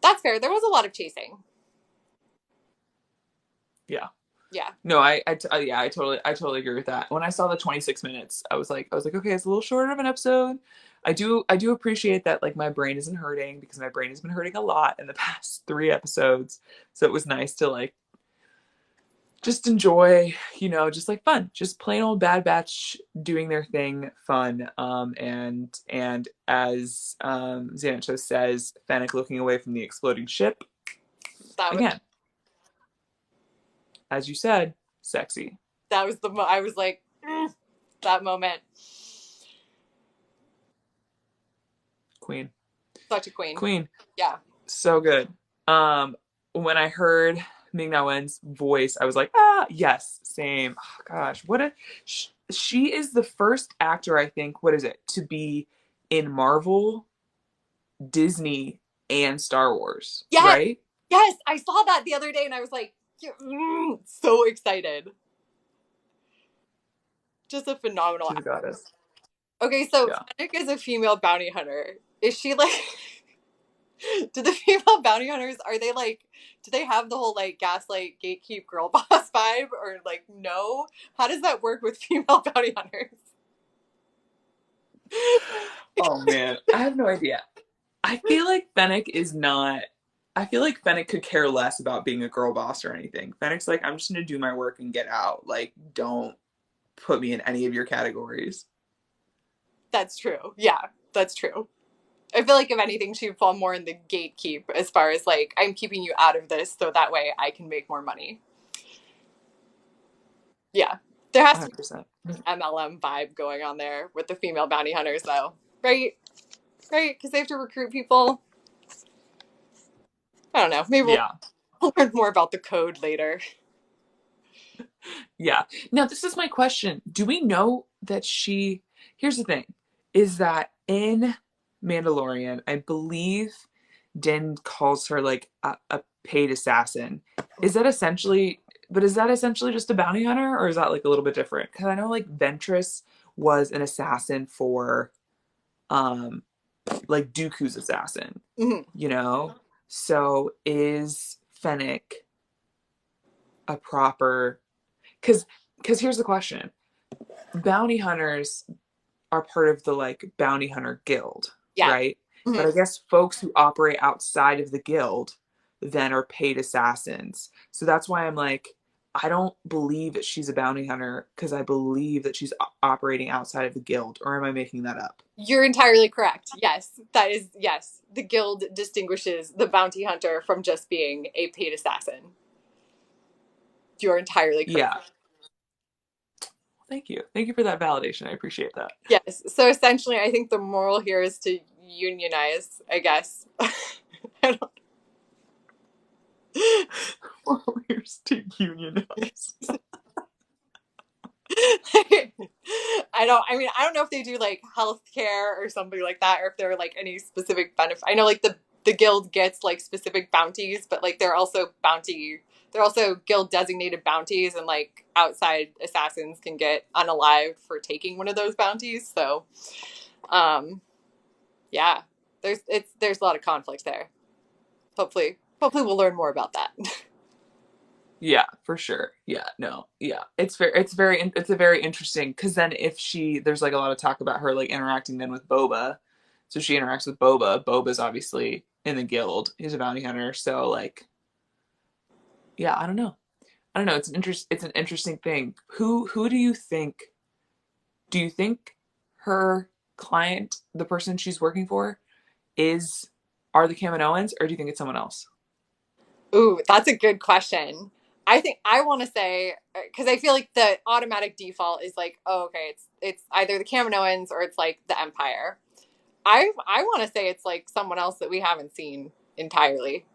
That's fair. There was a lot of chasing. Yeah. Yeah. No, yeah, I totally agree with that. When I saw the 26 minutes, I was like, okay, it's a little shorter of an episode. I do appreciate that, like, my brain isn't hurting because my brain has been hurting a lot in the past 3 episodes. So it was nice to, like, just enjoy, just like fun, just plain old Bad Batch doing their thing, fun. And as Xanatos says, Fennec looking away from the exploding ship That was again, as you said, sexy. I was like, that moment. Queen. Such a queen. Queen. Yeah. So good. Um, when I heard Ming Na Wen's voice, I was like, ah, yes, same. Oh, gosh, what a she is the first actor, I think, what is it, to be in Marvel, Disney, and Star Wars, Yes. right? Yes. I saw that the other day and I was like, so excited. Just a phenomenal She's a actor. goddess. Okay, so Yeah. Fennec is a female bounty hunter. Is she like do the female bounty hunters are they like do they have the whole like gaslight gatekeep girl boss vibe or like no? How does that work with female bounty hunters? Oh man, I have no idea. I feel like Fennec is not. I feel like Fennec could care less about being a girl boss or anything. Fennec's like, I'm just gonna do my work and get out. Like, don't put me in any of your categories. That's true. Yeah, that's true. I feel like if anything, she'd fall more in the gatekeep as far as like, I'm keeping you out of this so that way I can make more money. Yeah. There has to be 100%. an MLM vibe going on there with the female bounty hunters though. Right? Right? Because they have to recruit people. I don't know. Maybe Yeah. we'll learn more about the code later. Yeah. Now, this is my question. Do we know that here's the thing, is that in Mandalorian, I believe Din calls her like a paid assassin. Is that essentially, but is that essentially just a bounty hunter, or is that like a little bit different? Because I know like Ventress was an assassin for, um, like Dooku's assassin, Mm-hmm. you know? So is Fennec a proper, because here's the question. Bounty hunters are part of the like bounty hunter guild, Yeah. right? But Mm-hmm. I guess folks who operate outside of the guild then are paid assassins. So that's why I'm like, I don't believe that she's a bounty hunter because I believe that she's operating outside of the guild. Or am I making that up? You're entirely correct. Yes, that is, yes. The guild distinguishes the bounty hunter from just being a paid assassin. You're entirely correct. Yeah. Thank you. Thank you for that validation. I appreciate that. Yes. So essentially, I think the moral here is to unionize, I guess. I don't Well, here's to unionize. I don't know if they do like healthcare or something like that, or if there are like any specific benefit. I know like the guild gets like specific bounties, but like they're also guild designated bounties, and like outside assassins can get unalived for taking one of those bounties. So, um, yeah, there's a lot of conflict there. Hopefully we'll learn more about that. Yeah, for sure. Yeah, no, yeah. It's a very interesting because then if there's like a lot of talk about her like interacting then with Boba. So she interacts with Boba. Boba's obviously in the guild. He's a bounty hunter. So like, yeah, I don't know. I don't know. It's an interesting thing. Who do you think her client, the person she's working for, is are the Kaminoans, or do you think it's someone else? Ooh, that's a good question. I think I want to say because I feel like the automatic default is like, oh, okay, it's either the Kaminoans or it's like the Empire. I want to say it's like someone else that we haven't seen entirely.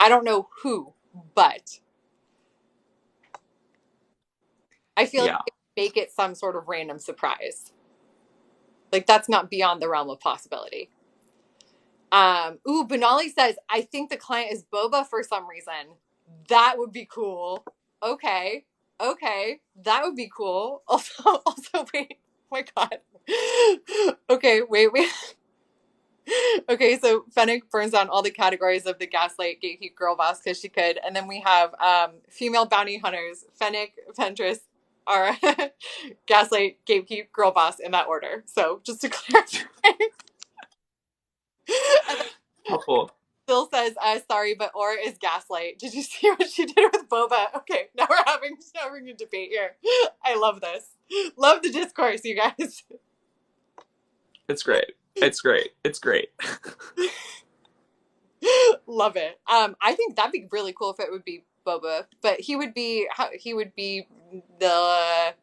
I don't know who, but I feel like Yeah. they make it some sort of random surprise. Like that's not beyond the realm of possibility. Benali says, I think the client is Boba for some reason. That would be cool. Okay. Okay. That would be cool. Also, wait. Oh my God. Okay, wait. Okay, so Fennec burns down all the categories of the gaslight gatekeep girl boss because she could, and then we have female bounty hunters. Fennec, Ventress are gaslight gatekeep girl boss in that order. So just to clarify, and then Helpful. Phil says, "Sorry, but Aura is gaslight." Did you see what she did with Boba? Okay, now we're having a debate here. I love this. Love the discourse, you guys. It's great. It's great. It's great. Love it. I think that'd be really cool if it would be Boba, but the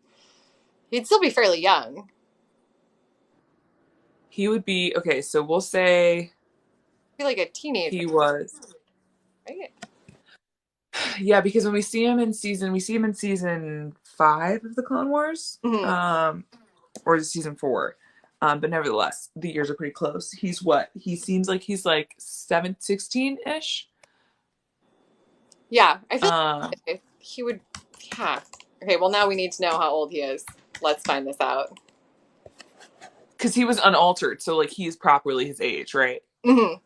he'd still be fairly young. He would be okay. So we'll say Be like a teenager, he was. right? Yeah, because when we see him in season 5 of the Clone Wars, Mm-hmm. or is it season 4? But nevertheless, the years are pretty close. He's what? He seems like he's like 16 ish. Yeah, I feel Um, like he would. Yeah. Okay. Well, now we need to know how old he is. Let's find this out. because he was unaltered, so like he is properly his age, right? Mm-hmm.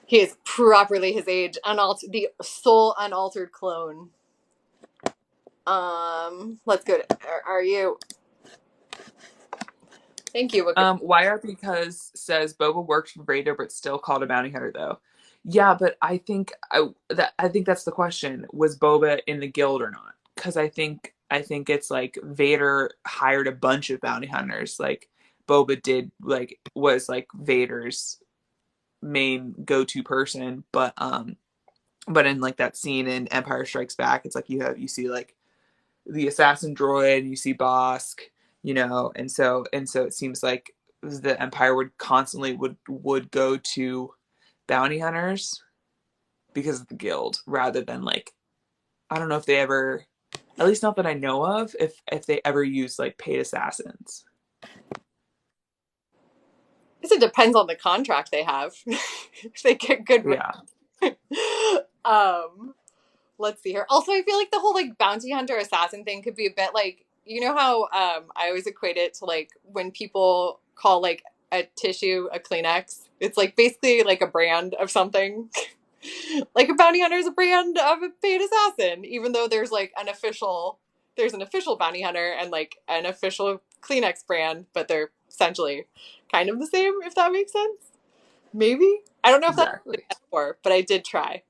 He is properly his age, unaltered, the sole unaltered clone. Let's go to. Are you? Thank you. YR because says Boba worked for Vader but still called a bounty hunter though. Yeah, but I think that's the question. Was Boba in the guild or not? Because I think it's like Vader hired a bunch of bounty hunters. Like Boba did like was like Vader's main go-to person, but in like that scene in Empire Strikes Back, it's like you see like the assassin droid, you see Bosk, and so it seems like the Empire would constantly would go to bounty hunters because of the guild rather than like I don't know if they ever, at least not that I know of, if they ever use like paid assassins. guess it depends on the contract they have. If they get good Yeah, um let's see here. Also, I feel like the whole like bounty hunter assassin thing could be a bit like, you know how I always equate it to like when people call like a tissue a Kleenex. It's like basically like a brand of something. Like a bounty hunter is a brand of a paid assassin, even though there's an official bounty hunter and like an official Kleenex brand, but they're essentially kind of the same, if that makes sense. Maybe. I don't know if that's a good exactly. metaphor, but I did try.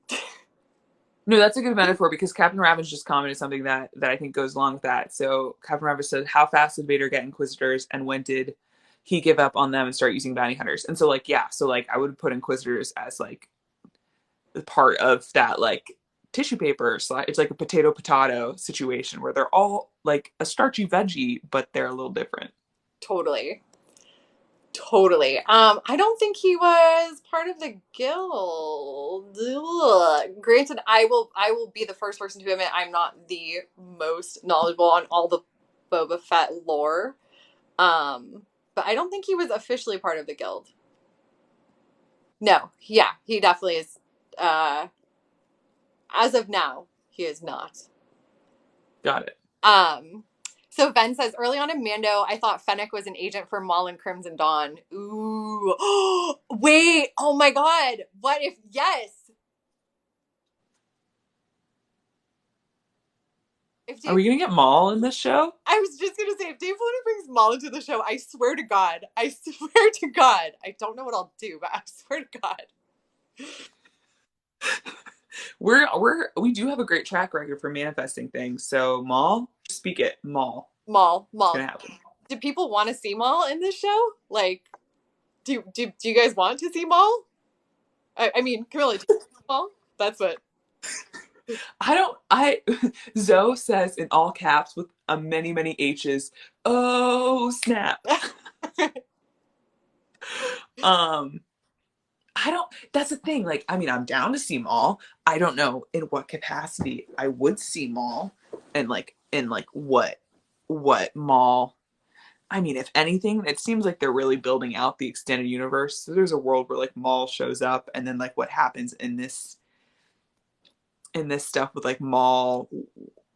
No, that's a good metaphor because Captain Ravage just commented something that I think goes along with that. So Captain Ravage said, "How fast did Vader get Inquisitors, and when did he give up on them and start using bounty hunters?" And so like yeah, so like I would put Inquisitors as like part of that like tissue paper. It's like a potato situation where they're all like a starchy veggie, but they're a little different. Totally. Totally. I don't think he was part of the guild. Ugh. Granted, I will be the first person to admit I'm not the most knowledgeable on all the Boba Fett lore. But I don't think he was officially part of the guild. No, yeah, he definitely is. Uh, as of now, he is not. Got it. Um, so Ben says early on in Mando, I thought Fennec was an agent for Maul and Crimson Dawn. Ooh, wait! Oh my God! What if yes? If Are Dave, we gonna get Maul in this show? I was just gonna say if Dave Filoni brings Maul into the show, I swear to God, I don't know what I'll do, but I swear to God, We do have a great track record for manifesting things. So Maul, speak it, Maul. It's Maul. gonna happen. Do people want to see Maul in this show? Like, do you guys want to see Maul? I mean, Camilla, do you want to see Maul? That's what. I don't. I Zoe says in all caps with a many H's. Oh snap. Um, I don't. That's the thing. Like, I mean, I'm down to see Maul. I don't know in what capacity I would see Maul, and like in like what Maul. I mean, if anything, it seems like they're really building out the extended universe. So there's a world where like Maul shows up, and then like what happens in this and this stuff with like Maul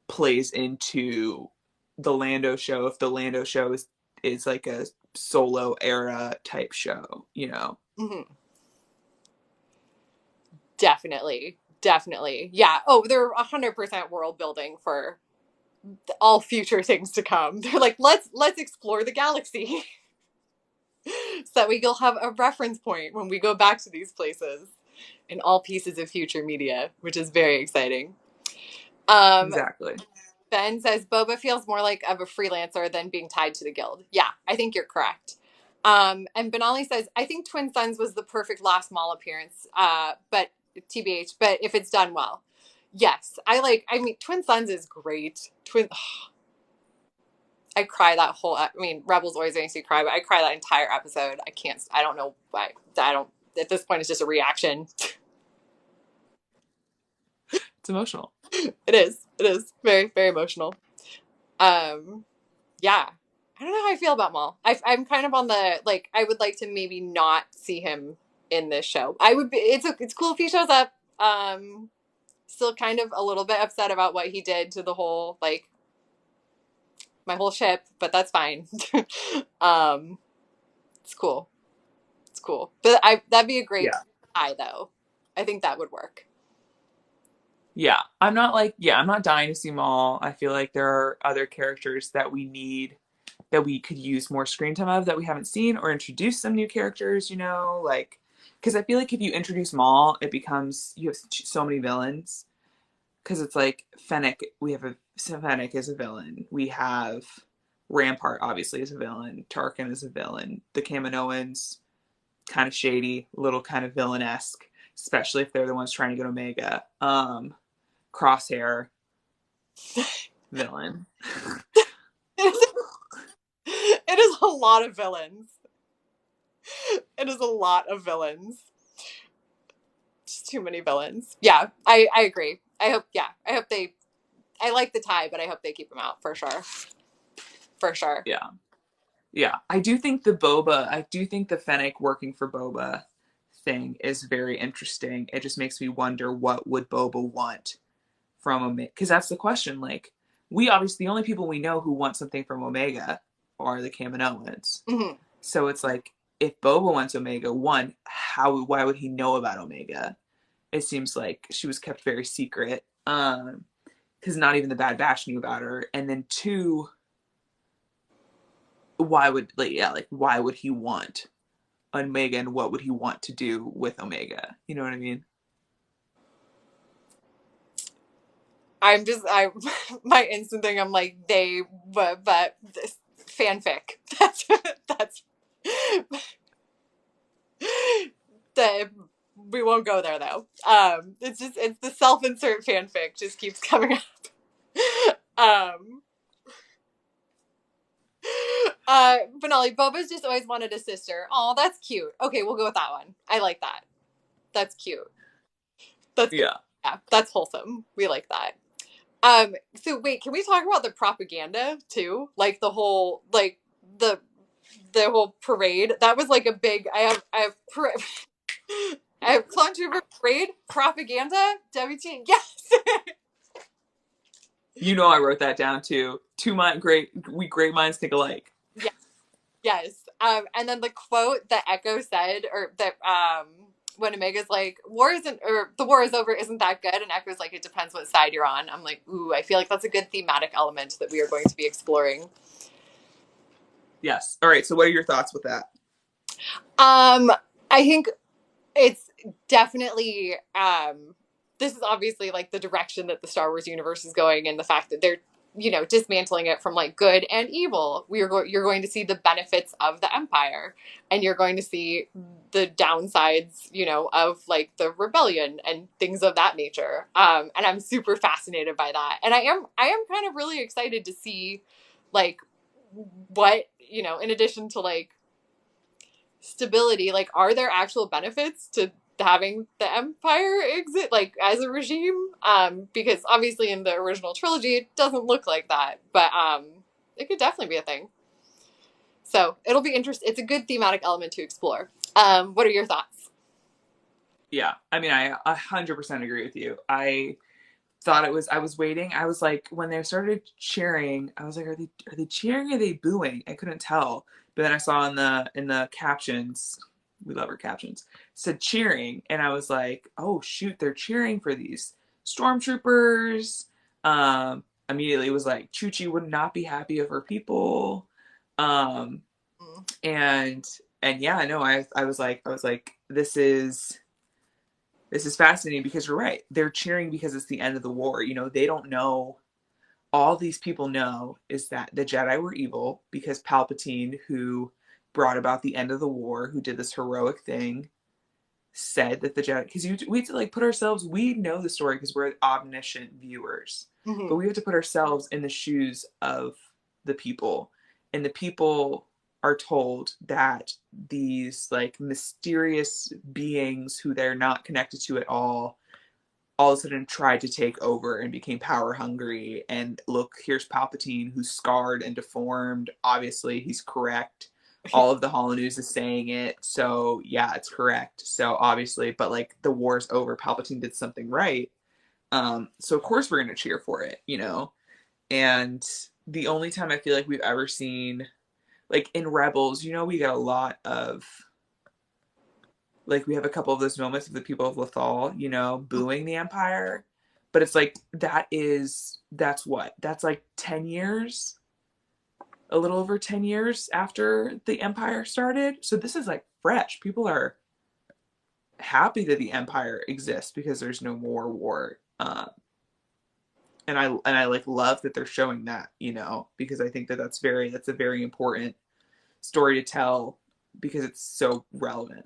plays into the Lando show, if the Lando show is like a solo era type show, you know. Mm-hmm. Definitely. Definitely. Yeah. Oh, they're 100% world building for all future things to come. They're like, let's explore the galaxy so that we'll have a reference point when we go back to these places in all pieces of future media, which is very exciting. Um, Exactly. Ben says Boba feels more like of a freelancer than being tied to the guild. Yeah, I think you're correct. And Benali says, I think Twin Suns was the perfect last Maul appearance, but TBH, but if it's done well. Yes, I mean, Twin Suns is great. I cry that whole, I mean, Rebels always makes me cry, but I cry that entire episode. I don't know why. I don't, at this point, it's just a reaction. It's emotional. It is very, very emotional. Um, yeah, I don't know how I feel about Maul. I'm kind of on the like. I would like to maybe not see him in this show. I would be. It's cool if he shows up. Still kind of a little bit upset about what he did to the whole like my whole ship, but that's fine. um, it's cool. It's cool. But that'd be a great Yeah. eye though. I think that would work. Yeah. I'm not dying to see Maul. I feel like there are other characters that we need that we could use more screen time of that we haven't seen or introduce some new characters, you know, like because I feel like if you introduce Maul, it becomes you have so many villains because it's like Fennec, we have a Fennec is a villain. We have Rampart obviously is a villain. Tarkin is a villain. The Kaminoans kind of shady, little kind of villain-esque, especially if they're the ones trying to get Omega. Crosshair villain. It is a lot of villains. It is a lot of villains. Just too many villains. Yeah, I agree. I hope they I like the tie, but I hope they keep him out for sure. For sure. Yeah. Yeah. I do think the Fennec working for Boba thing is very interesting. It just makes me wonder what would Boba want from Omega? Because that's the question. Like, we obviously, the only people we know who want something from Omega are the Kaminoans. Mm-hmm. So it's like, if Boba wants Omega, one, why would he know about Omega? It seems like she was kept very secret. Because not even the Bad Batch knew about her. And then two, why would he want Omega and what would he want to do with Omega? You know what I mean? I my instant thing. I'm like but this fanfic. That's the we won't go there though. It's the self-insert fanfic just keeps coming up. Benali, Boba's just always wanted a sister. Oh, that's cute. Okay, we'll go with that one. I like that. That's cute. That's good. Yeah. Yeah, that's wholesome. We like that. So wait, can we talk about the propaganda too? Like the the whole parade. That was like a big. I have controversy parade propaganda. WT. Yes. You know I wrote that down too. Great minds think alike. Yeah. Yes. And then the quote that Echo said, or that when Omega's like, "War isn't, or the war is over, isn't that good?" And Echo's like, "It depends what side you're on." I'm like, ooh, I feel like that's a good thematic element that we are going to be exploring. Yes. All right. So what are your thoughts with that? Um, I think it's definitely this is obviously like the direction that the Star Wars universe is going, and the fact that they're dismantling it from like good and evil. You're going to see the benefits of the Empire, and you're going to see the downsides, of like the rebellion and things of that nature. And I'm super fascinated by that, and I am kind of really excited to see like what in addition to like stability, like are there actual benefits to having the empire exist like as a regime, because obviously in the original trilogy it doesn't look like that, but it could definitely be a thing, so it'll be interesting. It's a good thematic element to explore. What are your thoughts? Yeah. I mean, I 100% agree with you. I thought it was, I was waiting. I was like, when they started cheering, I was like, are they cheering or are they booing? I couldn't tell. But then I saw in the captions, we love our captions, said cheering, and I was like, oh shoot, they're cheering for these stormtroopers. Immediately was like, Chuchi would not be happy of her people. Um, Mm. and and yeah, no, I was like, this is fascinating because you're right. They're cheering because it's the end of the war. They don't know. All these people know is that the Jedi were evil because Palpatine, who brought about the end of the war, who did this heroic thing, said that the Jedi. Because we have to like put ourselves. We know the story because we're omniscient viewers, but Mhm. we have to put ourselves in the shoes of the people, and the people are told that these like mysterious beings who they're not connected to at all of a sudden tried to take over and became power hungry. And look, here's Palpatine, who's scarred and deformed. Obviously, he's correct. All of the Holo News is saying it. So, yeah, it's correct. So, obviously, but like the war's over. Palpatine did something right. So, of course, we're going to cheer for it. And the only time I feel like we've ever seen, like in Rebels, we got a lot of like we have a couple of those moments of the people of Lothal, booing the Empire. But it's like that's what? That's like 10 years, a little over 10 years after the Empire started. So this is like fresh. People are happy that the Empire exists because there's no more war. And I like love that they're showing that, because I think that that's a very important story to tell because it's so relevant.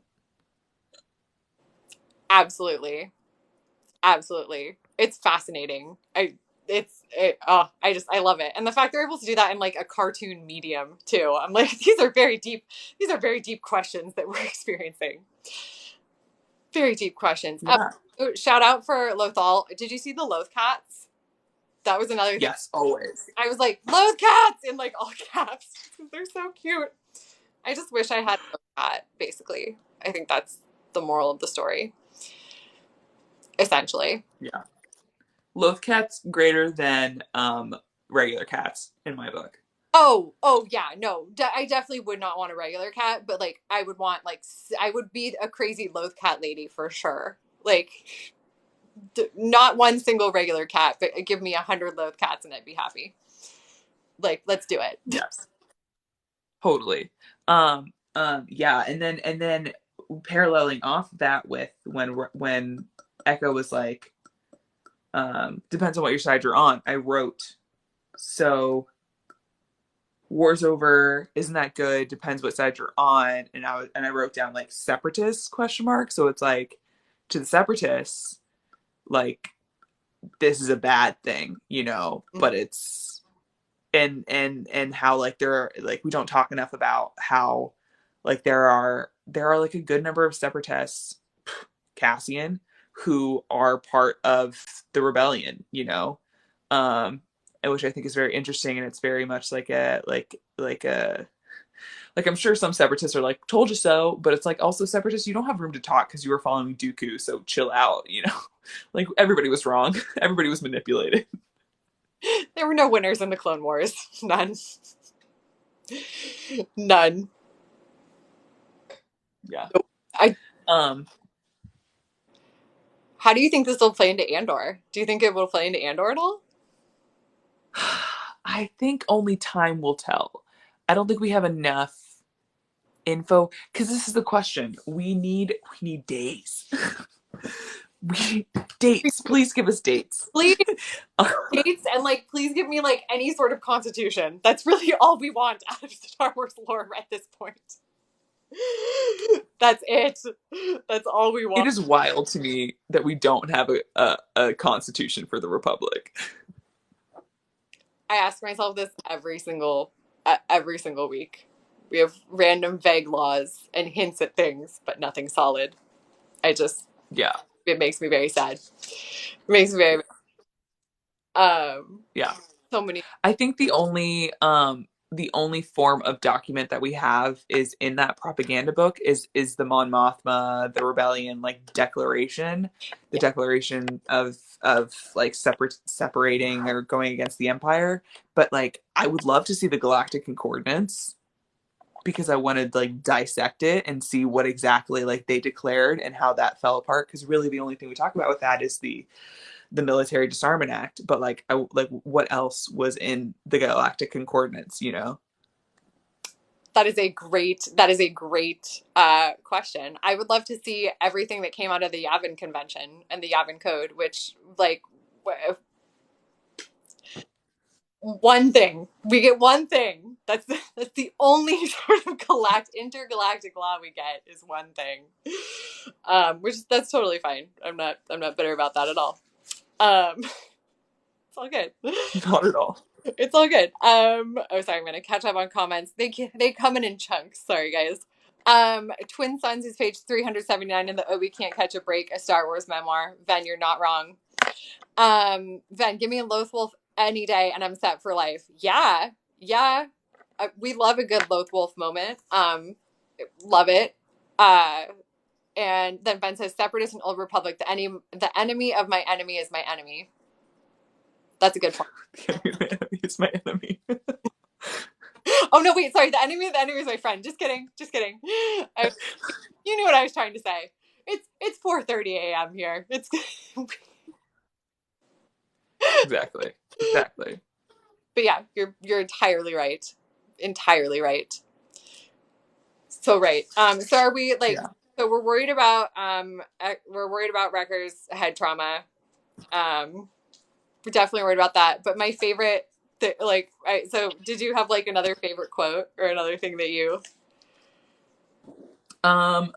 Absolutely. Absolutely. It's fascinating. I love it. And the fact they're able to do that in like a cartoon medium too. I'm like, these are very deep questions that we're experiencing. Very deep questions. Yeah. Shout out for Lothal. Did you see the Loth cats? That was another thing. Yes, always. I was like, Loth cats in like all caps. They're so cute. I just wish I had a Loth cat, basically. I think that's the moral of the story, essentially. Yeah. Loth cats greater than regular cats in my book. Oh yeah, no. I definitely would not want a regular cat, but like I would want like I would be a crazy Loth cat lady for sure. Like not one single regular cat, but give me 100 Loth cats and I'd be happy. Like let's do it. Yes, totally. Yeah, and then paralleling off that with when Echo was like, depends on what your side you're on. I wrote, so war's over, isn't that good? Depends what side you're on, and I wrote down like separatists question mark. So it's like to the separatists, like this is a bad thing, but it's and how like there are like we don't talk enough about how like there are like a good number of separatists, Cassian, who are part of the rebellion, um and which I think is very interesting, and it's very much like I'm sure some separatists are like told you so, but it's like also separatists, you don't have room to talk because you were following Dooku, so chill out. Like everybody was wrong. Everybody was manipulated. There were no winners in the Clone Wars. None. None. Yeah. I um How do you think this will play into Andor? Do you think it will play into Andor at all? I think only time will tell. I don't think we have enough info because this is the question. We need days. We need dates. Please give us dates. Please dates and like please give me like any sort of constitution. That's really all we want out of Star Wars lore at this point. That's it. That's all we It want. is wild to me that we don't have a constitution for the Republic. I ask myself this every single week. We have random vague laws and hints at things, but nothing solid. I just Yeah. it makes me very sad. It makes me very Yeah. so many. I think the only the only form of document that we have is in that propaganda book is the Mon Mothma, the rebellion, like declaration, the Yeah, declaration of like separating or going against the empire. But like I would love to see the galactic concordance because I wanted to like dissect it and see what exactly like they declared and how that fell apart. Because really the only thing we talk about with that is the military disarmament act, but like like what else was in the galactic concordance, you know? that is a great question. I would love to see everything that came out of the Yavin Convention and the Yavin Code, which like one thing we get one thing that's the only sort of intergalactic law we get is one thing, which that's totally fine. I'm not bitter about that at all. It's all good. Not at all. It's all good. Oh, sorry, I'm gonna catch up on comments. They come in chunks. Sorry, guys. Twin Sons is page 379 in the Obi Can't Catch a Break, a Star Wars memoir. Ven, you're not wrong. Ven, give me a Lothwolf any day, and I'm set for life. Yeah, yeah. We love a good Lothwolf moment. Love it. And then Ben says, "Separatist and Old Republic. The enemy of my enemy is my enemy." That's a good point. It's my enemy. Oh no, wait, sorry. The enemy is my friend. Just kidding. Just kidding. You knew what I was trying to say. It's 4:30 a.m. here. It's Exactly. Exactly. But yeah, you're entirely right. Entirely right. So right. So are we like Yeah. so we're worried about Wrecker's head trauma. We're definitely worried about that. But my favorite so did you have like another favorite quote or another thing that you Um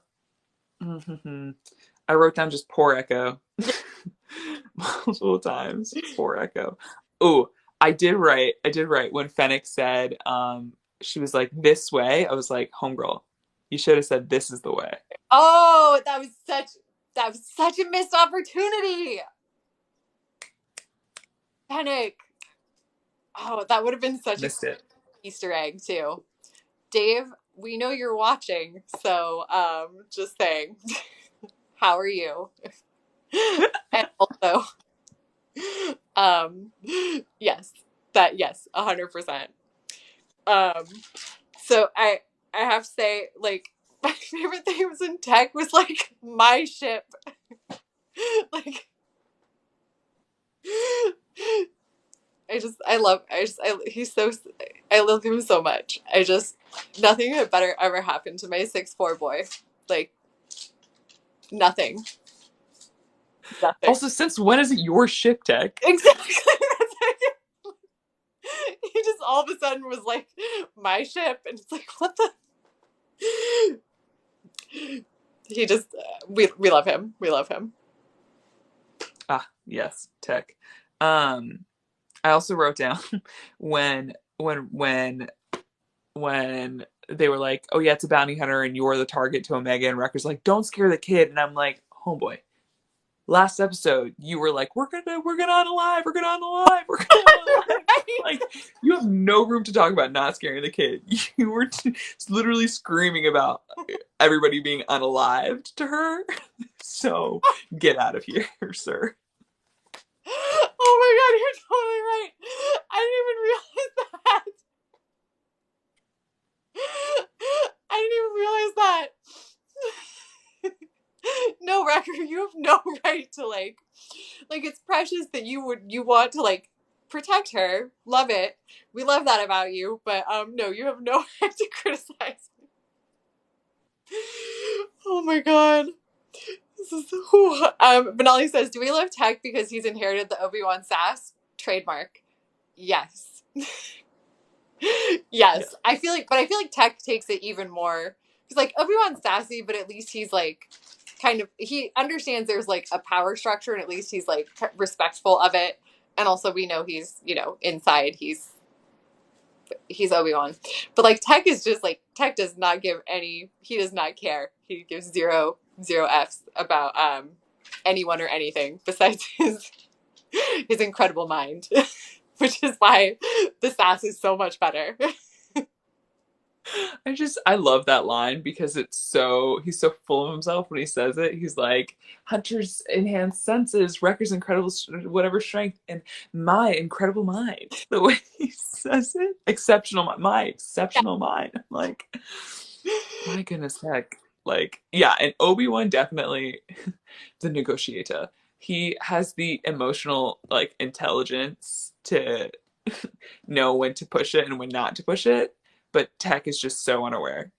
I wrote down just poor Echo multiple times. Poor Echo. Oh, I did write when Fennec said, she was like, this way. I was like, homegirl, you should have said this is the way. Oh, that was such a missed opportunity. Panic. Oh, that would have been such a Missed it. Easter egg too. Dave, we know you're watching, so just saying. How are you? And also, um yes, 100%. Um so I have to say, like, my favorite thing was in tech was like my ship. Like he's so, I love him so much. Nothing had better ever happened to my 6'4" boy. Like, nothing. Nothing. Also, since when is it your ship tech? Exactly. He just all of a sudden was like, my ship. And it's like, what the? He just, we love him. We love him. Ah, yes, tech. I also wrote down when when they were like, "Oh yeah, it's a bounty hunter, and you're the target to Omega," and Wrecker's like, "Don't scare the kid," and I'm like, "Homeboy, last episode you were like, we're gonna unalive, we're gonna unalive, we're gonna unalive." Like you have no room to talk about not scaring the kid. You were literally screaming about everybody being unalived to her. So get out of here, sir. Oh my god, you're totally right. I didn't even realize that. I didn't even realize that. No, Wrecker, you have no right to like it's precious that you want to like protect her. Love it. We love that about you, but no, you have no right to criticize me. Oh my god. This is Benali says, "Do we love Tech because he's inherited the Obi-Wan sass trademark?" Yes. Yeah. Yes. I feel like Tech takes it even more. He's like, Obi-Wan's sassy, but at least he's like kind of he understands there's like a power structure and at least he's like respectful of it. And also we know he's, inside he's Obi-Wan. But like Tech is just like Tech does not give he does not care. He gives zero F's about anyone or anything besides his incredible mind. Which is why the sass is so much better. I love that line because he's so full of himself when he says it. He's like, Hunter's enhanced senses, Wrecker's incredible, whatever strength, and my incredible mind. The way he says it, my exceptional mind. I'm like, my goodness heck. Like, yeah, and Obi-Wan definitely the negotiator. He has the emotional like intelligence to know when to push it and when not to push it, but Tech is just so unaware.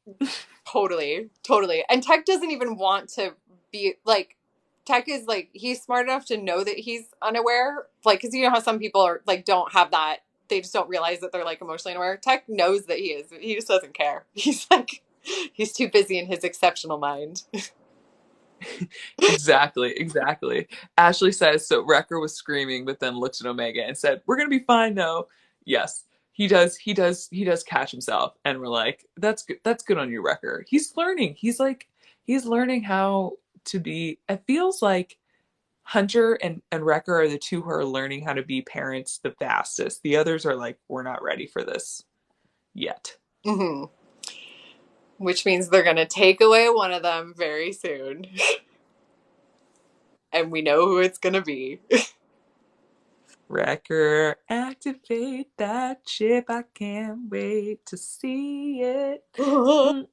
Totally, totally. And Tech doesn't even want to be like, Tech is like, he's smart enough to know that he's unaware. Like, because you know how some people are like, don't have that, they just don't realize that they're like emotionally unaware. Tech knows that he is, he just doesn't care. He's like, he's too busy in his exceptional mind. Exactly, exactly. Ashley says so. Wrecker was screaming, but then looked at Omega and said, "We're gonna be fine, though." Yes, he does. He does. He does catch himself, and we're like, "That's good. That's good on you, Wrecker." He's learning. He's learning how to be. It feels like Hunter and Wrecker are the two who are learning how to be parents the fastest. The others are like, "We're not ready for this yet." Mm-hmm. Which means they're going to take away one of them very soon. And we know who it's going to be. Wrecker, activate that chip. I can't wait to see it. Mm.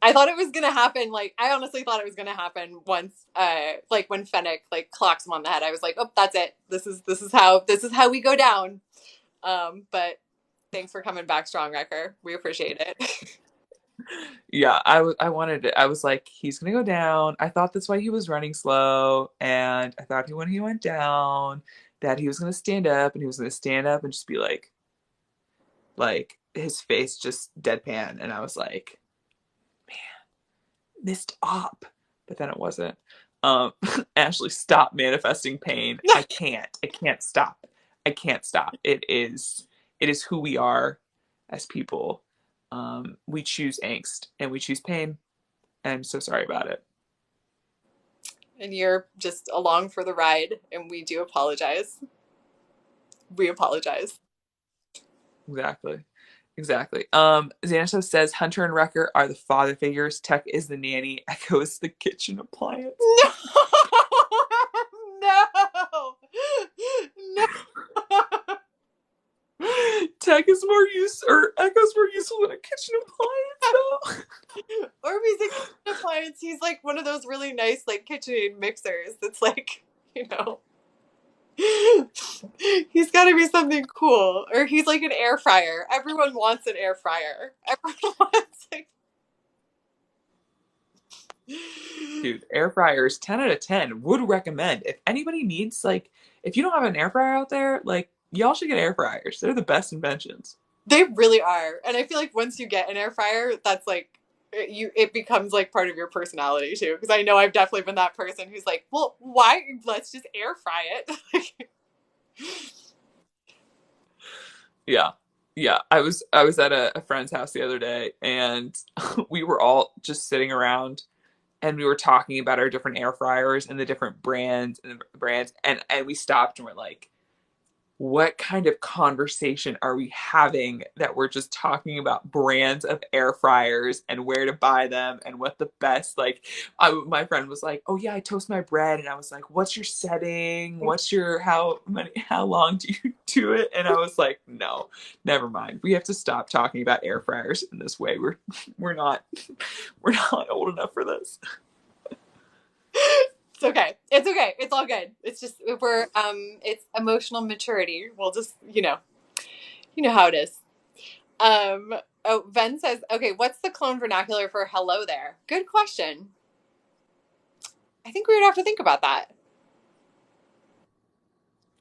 I thought it was gonna happen. Like, I honestly thought it was gonna happen once. Like when Fennec like clocks him on the head. I was like, oh, that's it. This is how we go down. But thanks for coming back strong, Wrecker. We appreciate it. Yeah, I wanted it. I was like, he's gonna go down. I thought that's why he was running slow, and I thought when he went down that he was gonna stand up, and he was gonna stand up and just be like his face just deadpan, and I was like, missed op, but then it wasn't. Ashley, stop manifesting pain. I can't. I can't stop. I can't stop. It is who we are as people. We choose angst and we choose pain. And I'm so sorry about it. And you're just along for the ride, and we do apologize. We apologize. Exactly. Exactly. Xanatos says Hunter and Wrecker are the father figures. Tech is the nanny. Echo is the kitchen appliance. No, no, no. Tech is more use or Echo's more useful than a kitchen appliance, Or if he's a kitchen appliance, he's like one of those really nice like KitchenAid mixers. That's like, you know, he's got to be something cool. Or he's like an air fryer. Everyone wants an air fryer. Everyone wants like. dude, air fryers 10 out of 10 would recommend. If anybody needs like if you don't have an air fryer out there, like y'all should get air fryers. They're the best inventions. They really are, and I feel like once you get an air fryer, that's like it becomes like part of your personality too. Because I know I've definitely been that person who's like, well, why? Let's just air fry it. Yeah. Yeah. I was at a friend's house the other day and we were all just sitting around and we were talking about our different air fryers and the different brands and we stopped and we're like, what kind of conversation are we having that we're just talking about brands of air fryers and where to buy them and what the best my friend was like, oh yeah, I toast my bread, and I was like, what's your setting, what's your how long do you do it, and I was like, no, never mind, we have to stop talking about air fryers in this way. We're not we're not old enough for this. It's okay. It's okay. It's all good. It's just we're it's emotional maturity. We'll just you know how it is. Oh, Ven says, okay, what's the clone vernacular for hello there? Good question. I think we would have to think about that.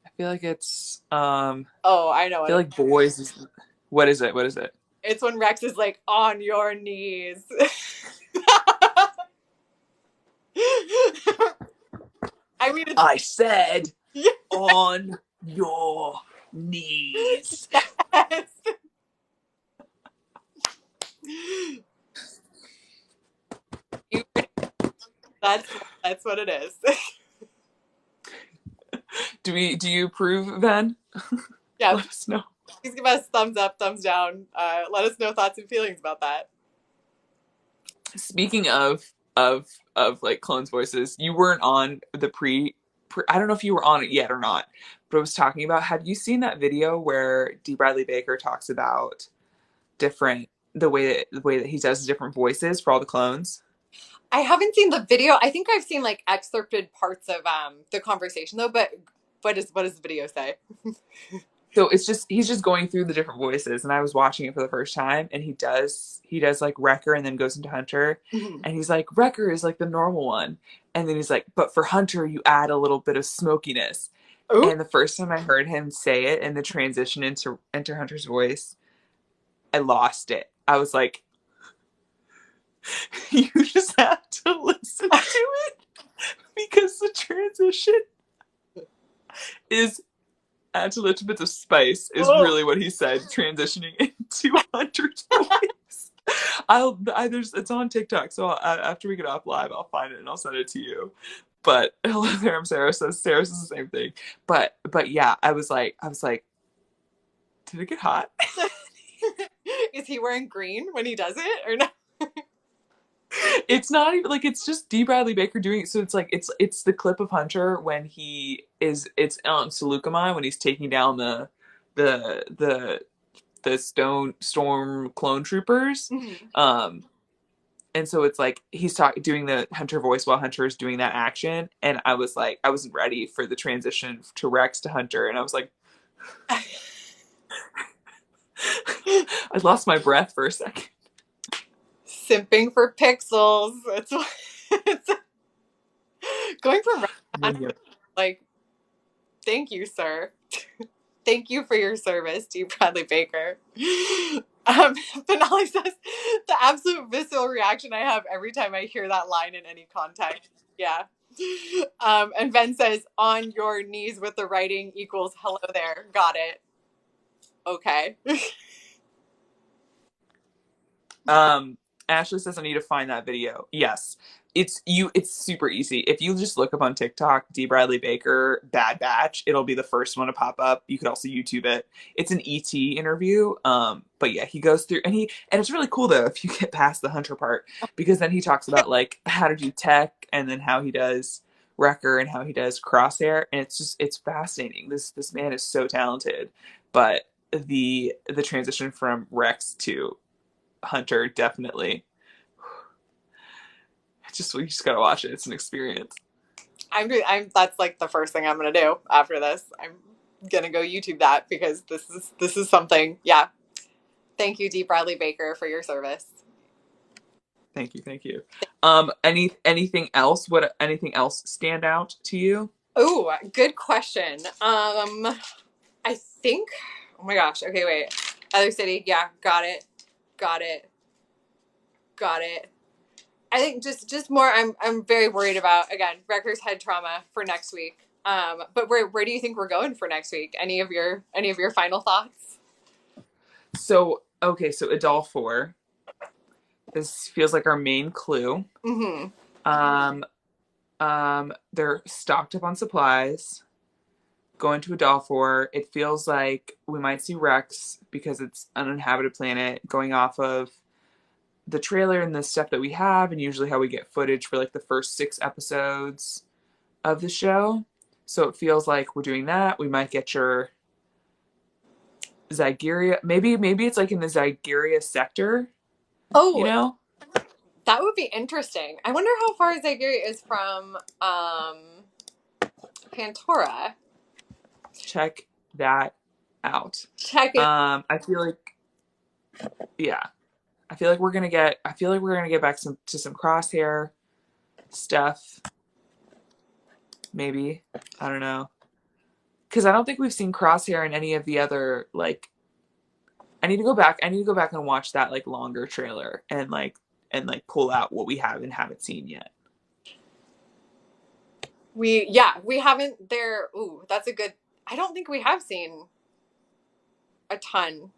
I feel like it's Oh, I know I what feel it like boys is what is it? is. It's when Rex is like on your knees. I mean, it's I said on your knees. yes. You, that's that's what it is. Do you approve, then? Yeah, Let us know. Please give us thumbs up, thumbs down. Let us know thoughts and feelings about that. Speaking of like clones voices, you weren't on the pre, I don't know if you were on it yet or not, but I was talking about, have you seen that video where Dee Bradley Baker talks about different the way that he does different voices for all the clones? I haven't seen the video. I think I've seen like excerpted parts of the conversation though. But what does the video say? So it's just he's just going through the different voices, and I was watching it for the first time, and he does like Wrecker and then goes into Hunter, Mhm. and he's like, Wrecker is like the normal one, and then he's like, but for Hunter you add a little bit of smokiness. Oh, And the first time I heard him say it and the transition into Hunter's voice, I lost it. I was like, you just have to listen to it because the transition is add a little bit of spice is oh. really what he said, transitioning into Hunter's voice. There's it's on TikTok, so after we get off live, I'll find it and I'll send it to you. But hello there, I'm Sarah. Sarah says the same thing. But yeah, I was like, did it get hot? Is he wearing green when he does it or not? It's not even like it's just Dee Bradley Baker doing it. So it's like it's the clip of Hunter when it's on Seleucamine when he's taking down the the the stone storm clone troopers. Mhm. Um and so it's like he's doing the Hunter voice while Hunter is doing that action, and I was like, I wasn't ready for the transition to Rex to Hunter, and I was like, I lost my breath for a second. Simping for pixels. It's going from like, thank you, sir. Thank you for your service, Dee Bradley Baker. Finale says the absolute visceral reaction I have every time I hear that line in any context. Yeah. And Ben says, on your knees with the writing equals hello there. Got it. Okay. Um, Ashley says I need to find that video. Yes. It's super easy. If you just look up on TikTok, Dee Bradley Baker, Bad Batch, it'll be the first one to pop up. You could also YouTube it. It's an ET interview. But yeah, he goes through and it's really cool though if you get past the Hunter part, because then he talks about like how to do tech and then how he does Wrecker and how he does Crosshair, and it's fascinating. This man is so talented. But the transition from Rex to Hunter definitely. You just gotta watch it. It's an experience. I'm that's like the first thing I'm gonna do after this. I'm gonna go YouTube that because this is something. Yeah. Thank you, Dee Bradley Baker, for your service. Thank you, thank you. Anything else? What anything else stand out to you? Oh, good question. I think. Oh my gosh. Okay, wait. Other city. Yeah, got it. Got it. Got it. I think just more. I'm very worried about again Wrecker's head trauma for next week. But where do you think we're going for next week? Any of your final thoughts? So okay, so Adolfor. This feels like our main clue. Mm-hmm. Um, they're stocked up on supplies. Going to Adolfor. It feels like we might see Rex because it's an uninhabited planet. Going off of the trailer and the stuff that we have, and usually how we get footage for like the first 6 episodes of the show. So it feels like we're doing that. We might get your Zygeria. Maybe it's like in the Zygeria sector, you Oh, know? that would be interesting. I wonder how far Zygeria is from Pantora. Check that out. Check it. I feel like yeah. I feel like we're gonna get back to some crosshair stuff. Maybe. I don't know. Because I don't think we've seen crosshair in any of the other like I need to go back and watch that like longer trailer and pull out what we haven't seen yet. We haven't there. Ooh, that's a good. I don't think we have seen a ton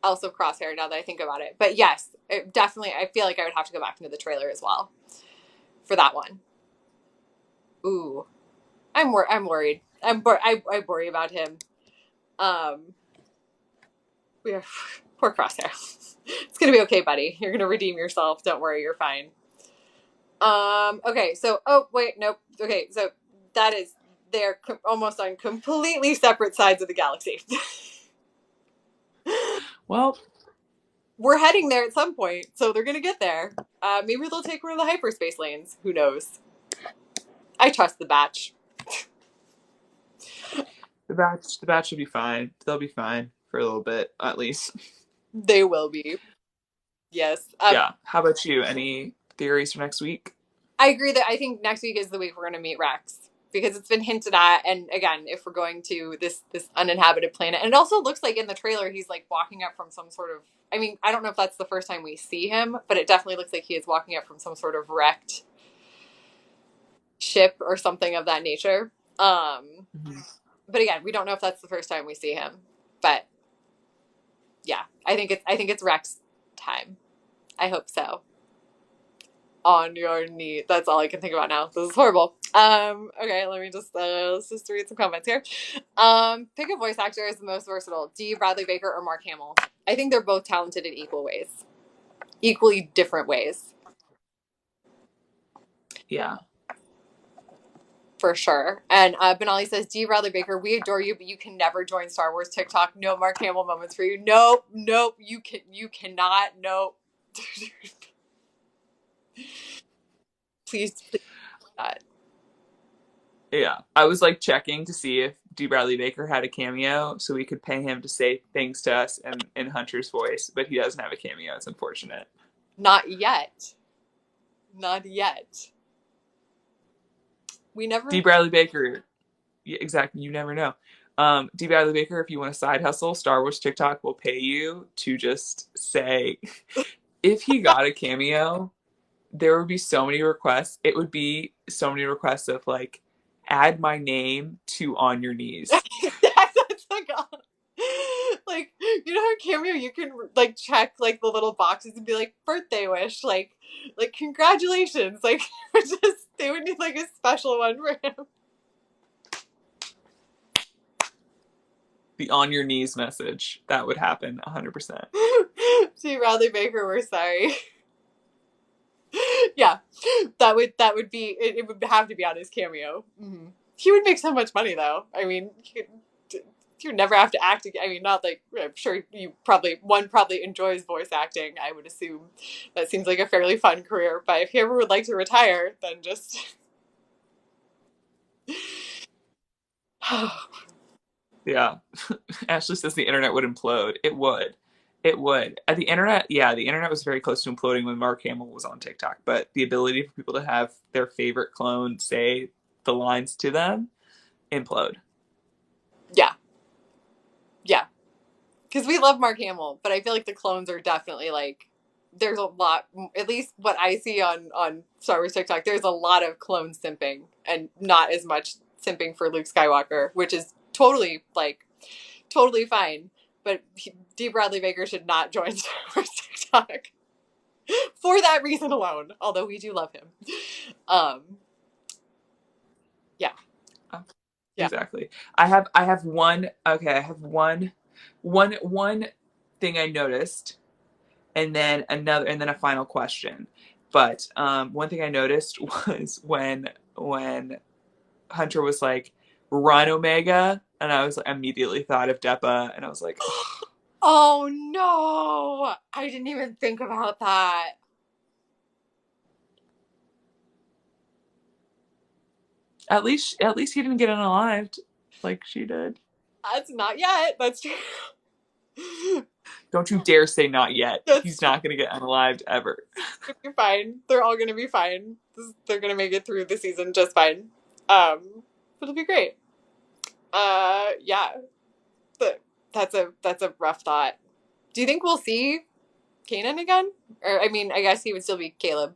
else of Crosshair now that I think about it. But yes, it definitely. I feel like I would have to go back into the trailer as well for that one. Ooh, I'm worried. I worry about him. Um, poor Crosshair. It's gonna be okay, buddy. You're gonna redeem yourself. Don't worry, you're fine. Okay, so oh wait, nope. Okay, so that is they're almost on completely separate sides of the galaxy. Well, We're heading there at some point, so they're gonna get there. Maybe they'll take one of the hyperspace lanes. Who knows? I trust the batch. the batch should be fine. They'll be fine for a little bit at least. They will be. Yes. Yeah. How about you? Any theories for next week? I agree that I think next week is the week we're going to meet Rex because it's been hinted at. And again, if we're going to this uninhabited planet, and it also looks like in the trailer he's like walking up from some sort of. I mean, I don't know if that's the first time we see him, but it definitely looks like he is walking up from some sort of wrecked ship or something of that nature. Mhm. But again, we don't know if that's the first time we see him. But yeah, I think it's Rex time. I hope so. On your knee. That's all I can think about now. This is horrible. Okay, let me just let's just read some comments here. Pick a voice actor as the most versatile: Dee Bradley Baker or Mark Hamill. I think they're both talented in equal ways, equally different ways, Yeah. for sure. And Benali says, Dee Bradley Baker, we adore you, but you can never join Star Wars TikTok. No Mark Hamill moments for you. Nope, nope. You cannot. Nope. Please not. Yeah. I was like checking to see if D. Bradley Baker had a cameo so we could pay him to say things to us in Hunter's voice, but he doesn't have a cameo. It's unfortunate. Not yet. Not yet. We D. never. Bradley Baker, yeah, exactly. You never know. D. Bradley Baker, if you want a side hustle, Star Wars TikTok will pay you to just say, if he got a cameo, there would be so many requests. It would be so many requests of like, add my name to On Your Knees. That's like you know how cameo you can like check like the little boxes and be like birthday wish like congratulations like just they would need like a special one for him. The On Your Knees message. That would happen 100%. See Bradley Baker, we're sorry. Yeah, that would be it would have to be on his cameo. Mm-hmm. He would make so much money though. I mean, you never have to act again. I mean, not like I'm sure you probably enjoys voice acting. I would assume that seems like a fairly fun career. But if he ever would like to retire, then just Yeah. Ashley says the internet would implode. It would. It would. The internet, yeah, the internet was very close to imploding when Mark Hamill was on TikTok, but the ability for people to have their favorite clone say the lines to them implode. yeah, yeah, because we love Mark Hamill, but I feel like the clones are definitely like there's a lot. At least what I see on Star Wars TikTok, there's a lot of clone simping and not as much simping for Luke Skywalker, which is totally like totally fine. But D. Bradley Baker should not join Star Wars TikTok for that reason alone. Although we do love him. Um, yeah, Uh, yeah. exactly. I have one okay, I have one thing I noticed and then a final question. But one thing I noticed was when Hunter was like, "Run, Omega," and I was like, immediately thought of Deppa, and I was like, oh, Oh no! I didn't even think about that. at least he didn't get unalived like she did. That's not yet. That's true. Don't you dare say not yet. That's He's true. not gonna get unalived ever. It's gonna be fine. They're all gonna be fine. They're gonna make it through the season just fine. It'll be great. Yeah. But that's a rough thought. Do you think we'll see Kanan again? Or I mean, I guess he would still be Caleb.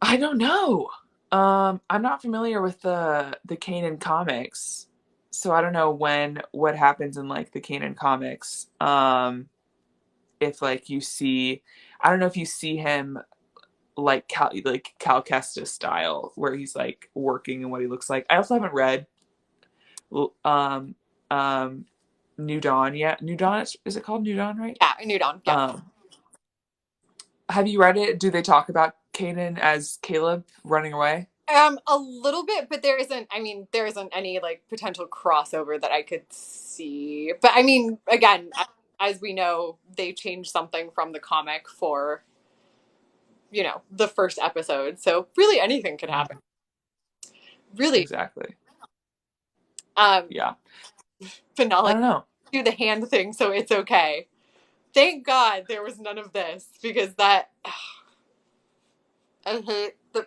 I don't know. I'm not familiar with the Kanan comics, so I don't know what happens in like the Kanan comics. If like you see, I don't know if you see him like Cal Kestis style, where he's like working and what he looks like. I also haven't read um um New Dawn. Yeah, New Dawn. Is it called New Dawn? Right. Yeah, New Dawn. Yep. Um, have you read it? Do they talk about Kanan as Caleb running away? A little bit, but there isn't. I mean, there isn't any like potential crossover that I could see. But I mean, again, as we know, they changed something from the comic for the first episode, so really anything could happen. Really, Exactly. um, Yeah. but not I like don't know. do the hand thing, so it's okay. Thank God there was none of this because that I hate the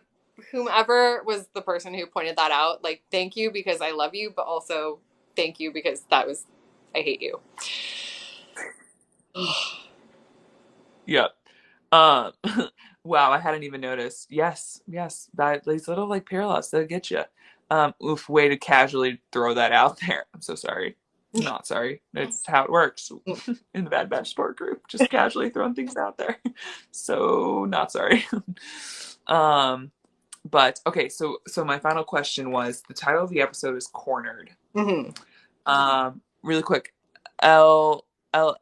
whomever was the person who pointed that out. Like, thank you because I love you, but also thank you because that was I hate you. Yep. Um, wow, I hadn't even noticed. Yes, yes, that these little like parallels that get you. Oof, way to casually throw that out there. I'm so sorry. Not sorry. It's how it works in the Bad Batch support group. Just casually throwing things out there. So not sorry. um, but okay, so my final question was the title of the episode is Cornered. Mm-hmm. Really quick, L L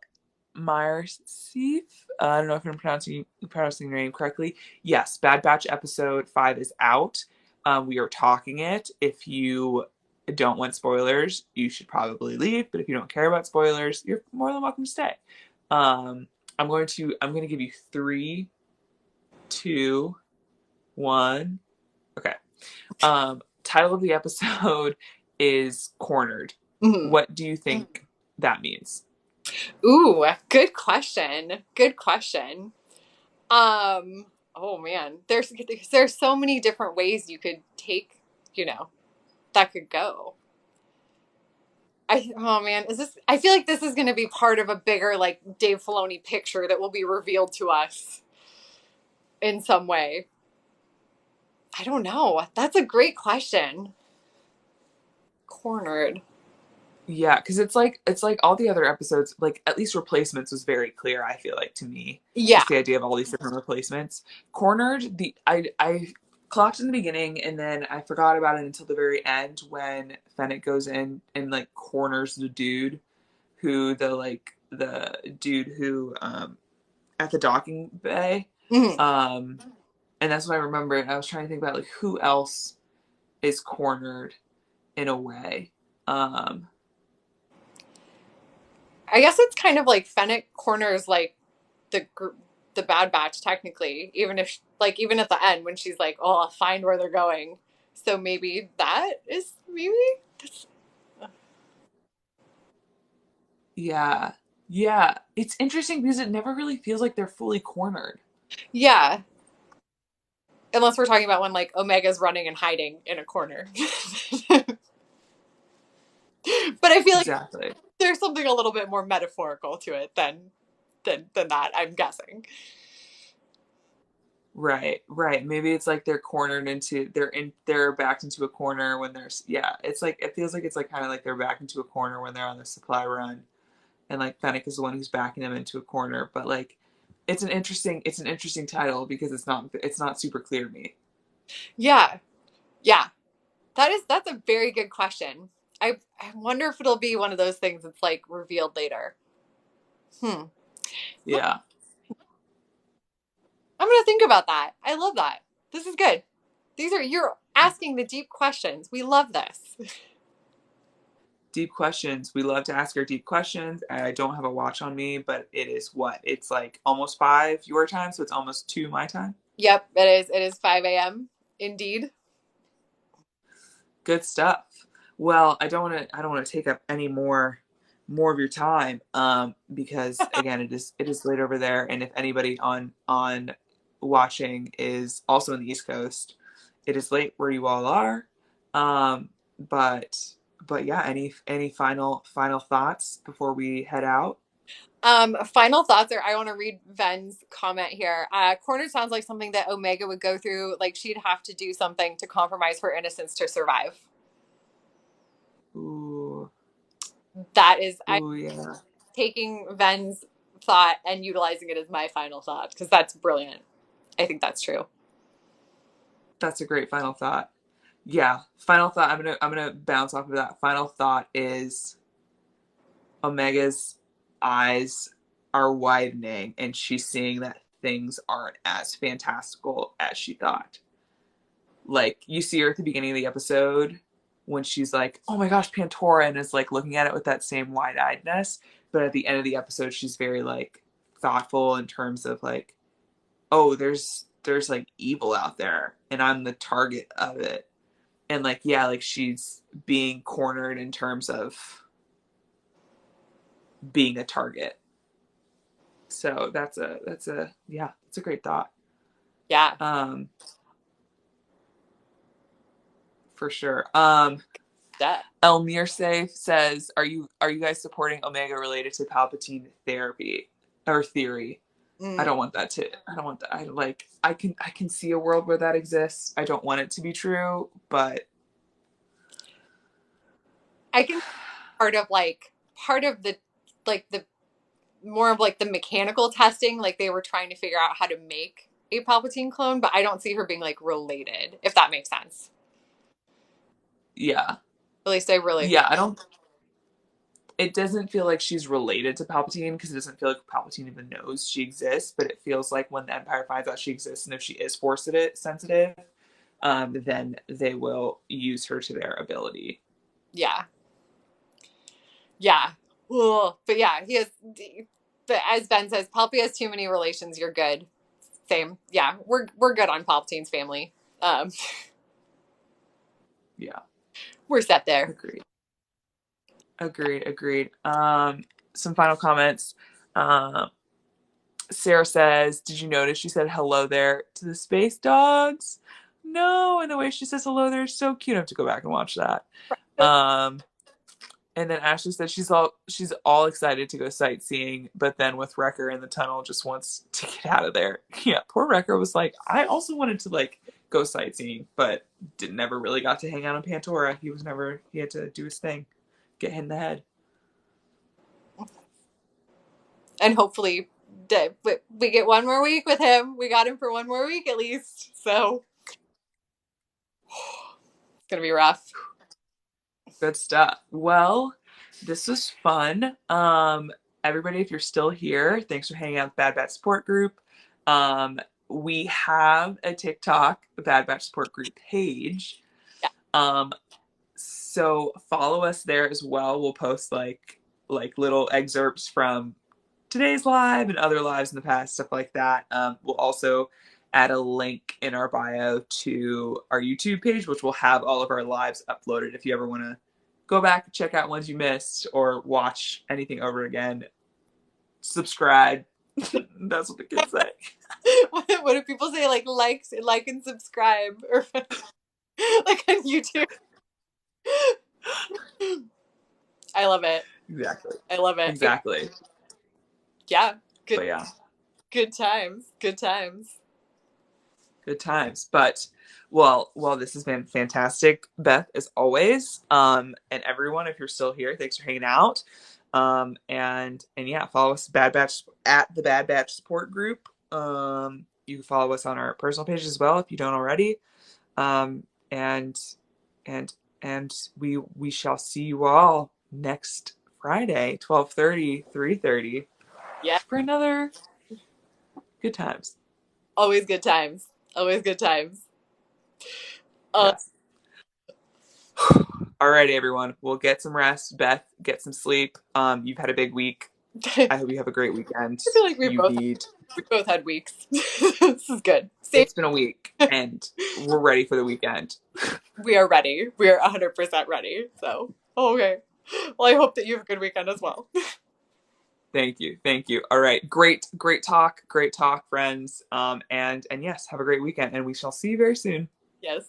Marcy. I don't know if I'm pronouncing your name correctly. Yes, Bad Batch episode 5 is out. We are talking it. If you don't want spoilers, you should probably leave. But if you don't care about spoilers, you're more than welcome to stay. Um, I'm going to give you three, two, one. Okay. Title of the episode is Cornered. Mm-hmm. What do you think that means? Ooh, good question. Good question. Oh man, there's so many different ways you could take, that could go. Oh man, is this? I feel like this is going to be part of a bigger like Dave Filoni picture that will be revealed to us in some way. I don't know. That's a great question. Cornered. Yeah, because it's like all the other episodes, like at least replacements was very clear, I feel like to me. Yeah. Just the idea of all these different replacements. Cornered, I clocked in the beginning and then I forgot about it until the very end when Fennec goes in and like corners the dude who at the docking bay. Mhm. Um and that's what I remember. And I was trying to think about like who else is cornered in a way. Um I guess it's kind of like Fennec corners like the the Bad Batch technically, even if like even at the end when she's like, "Oh, I'll find where they're going." So maybe that is maybe. Yeah. Yeah. It's interesting because it never really feels like they're fully cornered. Yeah, unless we're talking about when like Omega's running and hiding in a corner. But I feel like Exactly. there's something a little bit more metaphorical to it than that. I'm guessing. Right. Right. Maybe it's like they're backed into a corner when there's yeah, it's like it feels like it's like kind of like they're backed into a corner when they're on the supply run and like Fennec is the one who's backing them into a corner, but like it's an interesting title because it's not super clear to me. Yeah, yeah. That's a very good question. I wonder if it'll be one of those things that's like revealed later. Hmm. Yeah. I'm gonna think about that. I love that. This is good. You're asking the deep questions. We love this. Deep questions. We love to ask our deep questions. I don't have a watch on me, but it is what? It's like almost 5 your time, so it's almost 2 my time. Yep, it is. It is 5 a.m. Indeed. Good stuff. Well, I don't want to take up any more of your time because again it is late over there and if anybody on watching is also in the East Coast, it is late where you all are. Um but but yeah, any final thoughts before we head out? Final thoughts are I want to read Ven's comment here. Corner sounds like something that Omega would go through. Like she'd have to do something to compromise her innocence to survive. Ooh. That is, I Ooh, yeah. taking Ven's thought and utilizing it as my final thought because that's brilliant. I think that's true. That's a great final thought. Yeah, final thought. I'm gonna bounce off of that. Final thought is Omega's eyes are widening and she's seeing that things aren't as fantastical as she thought. Like, you see her at the beginning of the episode when she's like, oh my gosh, Pantora, and is like looking at it with that same wide-eyedness. But at the end of the episode, she's very like thoughtful in terms of like, oh, there's like evil out there and I'm the target of it. And like, yeah, like she's being cornered in terms of being a target. So that's a yeah, it's a great thought. Yeah. Um, for sure. That. Elmir Safe says, are you guys supporting Omega related to Palpatine therapy or theory? I Mm. don't want that to. I don't want that. I can see a world where that exists. I don't want it to be true, but I can part of the like the more of like the mechanical testing, like they were trying to figure out how to make a Palpatine clone, but I don't see her being like related, if that makes sense. yeah, At least I really yeah. I don't. It doesn't feel like she's related to Palpatine because it doesn't feel like Palpatine even knows she exists. But it feels like when the Empire finds out she exists, and if she is force sensitive, then they will use her to their ability. yeah. Yeah. Ugh. But yeah, he has but as Ben says, Palpy has too many relations, you're good. Same. Yeah, we're good on Palpatine's family. Um Yeah, we're set there. agreed. Agreed. Some final comments. Um, Sarah says, "Did you notice she said hello there to the space dogs?" No, and the way she says hello there is so cute. I have to go back and watch that. Um, and then Ashley said she's all excited to go sightseeing, but then with Wrecker in the tunnel, just wants to get out of there. Yeah, poor Wrecker was like, I also wanted to like go sightseeing, but never really got to hang out on Pantora. He had to do his thing, get hit in the head. And hopefully we get one more week with him. We got him for one more week at least. So it's going to be rough. Good stuff. Well, this was fun. Everybody, if you're still here, thanks for hanging out with Bad Batch Support Group. We have a TikTok, the Bad Batch Support Group page. Yeah. So follow us there as well. We'll post like little excerpts from today's live and other lives in the past, stuff like that. We'll also add a link in our bio to our YouTube page, which will have all of our lives uploaded if you ever want to go back and check out ones you missed or watch anything over again. Subscribe. That's what the kids say. What do people say? Like and subscribe, or like on YouTube. I love it. Exactly. I love it. Exactly. Yeah. Good. But yeah. Good times. Good times. Good times. But well, this has been fantastic, Beth, as always. And everyone, if you're still here, thanks for hanging out. And yeah, follow us Bad Batch at the Bad Batch Support Group. You can follow us on our personal pages as well if you don't already. And we shall see you all next Friday, 12:30, 3:30. Yeah. For another good times. Always good times. Always good times. Yes. All right, everyone. We'll get some rest. Beth, get some sleep. You've had a big week. I hope you have a great weekend. I feel like we both had weeks. This is good. It's been a week, and we're ready for the weekend. We are ready. We are 100% ready. So, okay. Well, I hope that you have a good weekend as well. Thank you. All right, great talk, friends. And yes, have a great weekend, and we shall see you very soon. Yes.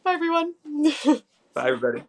Bye, everyone. Bye, everybody.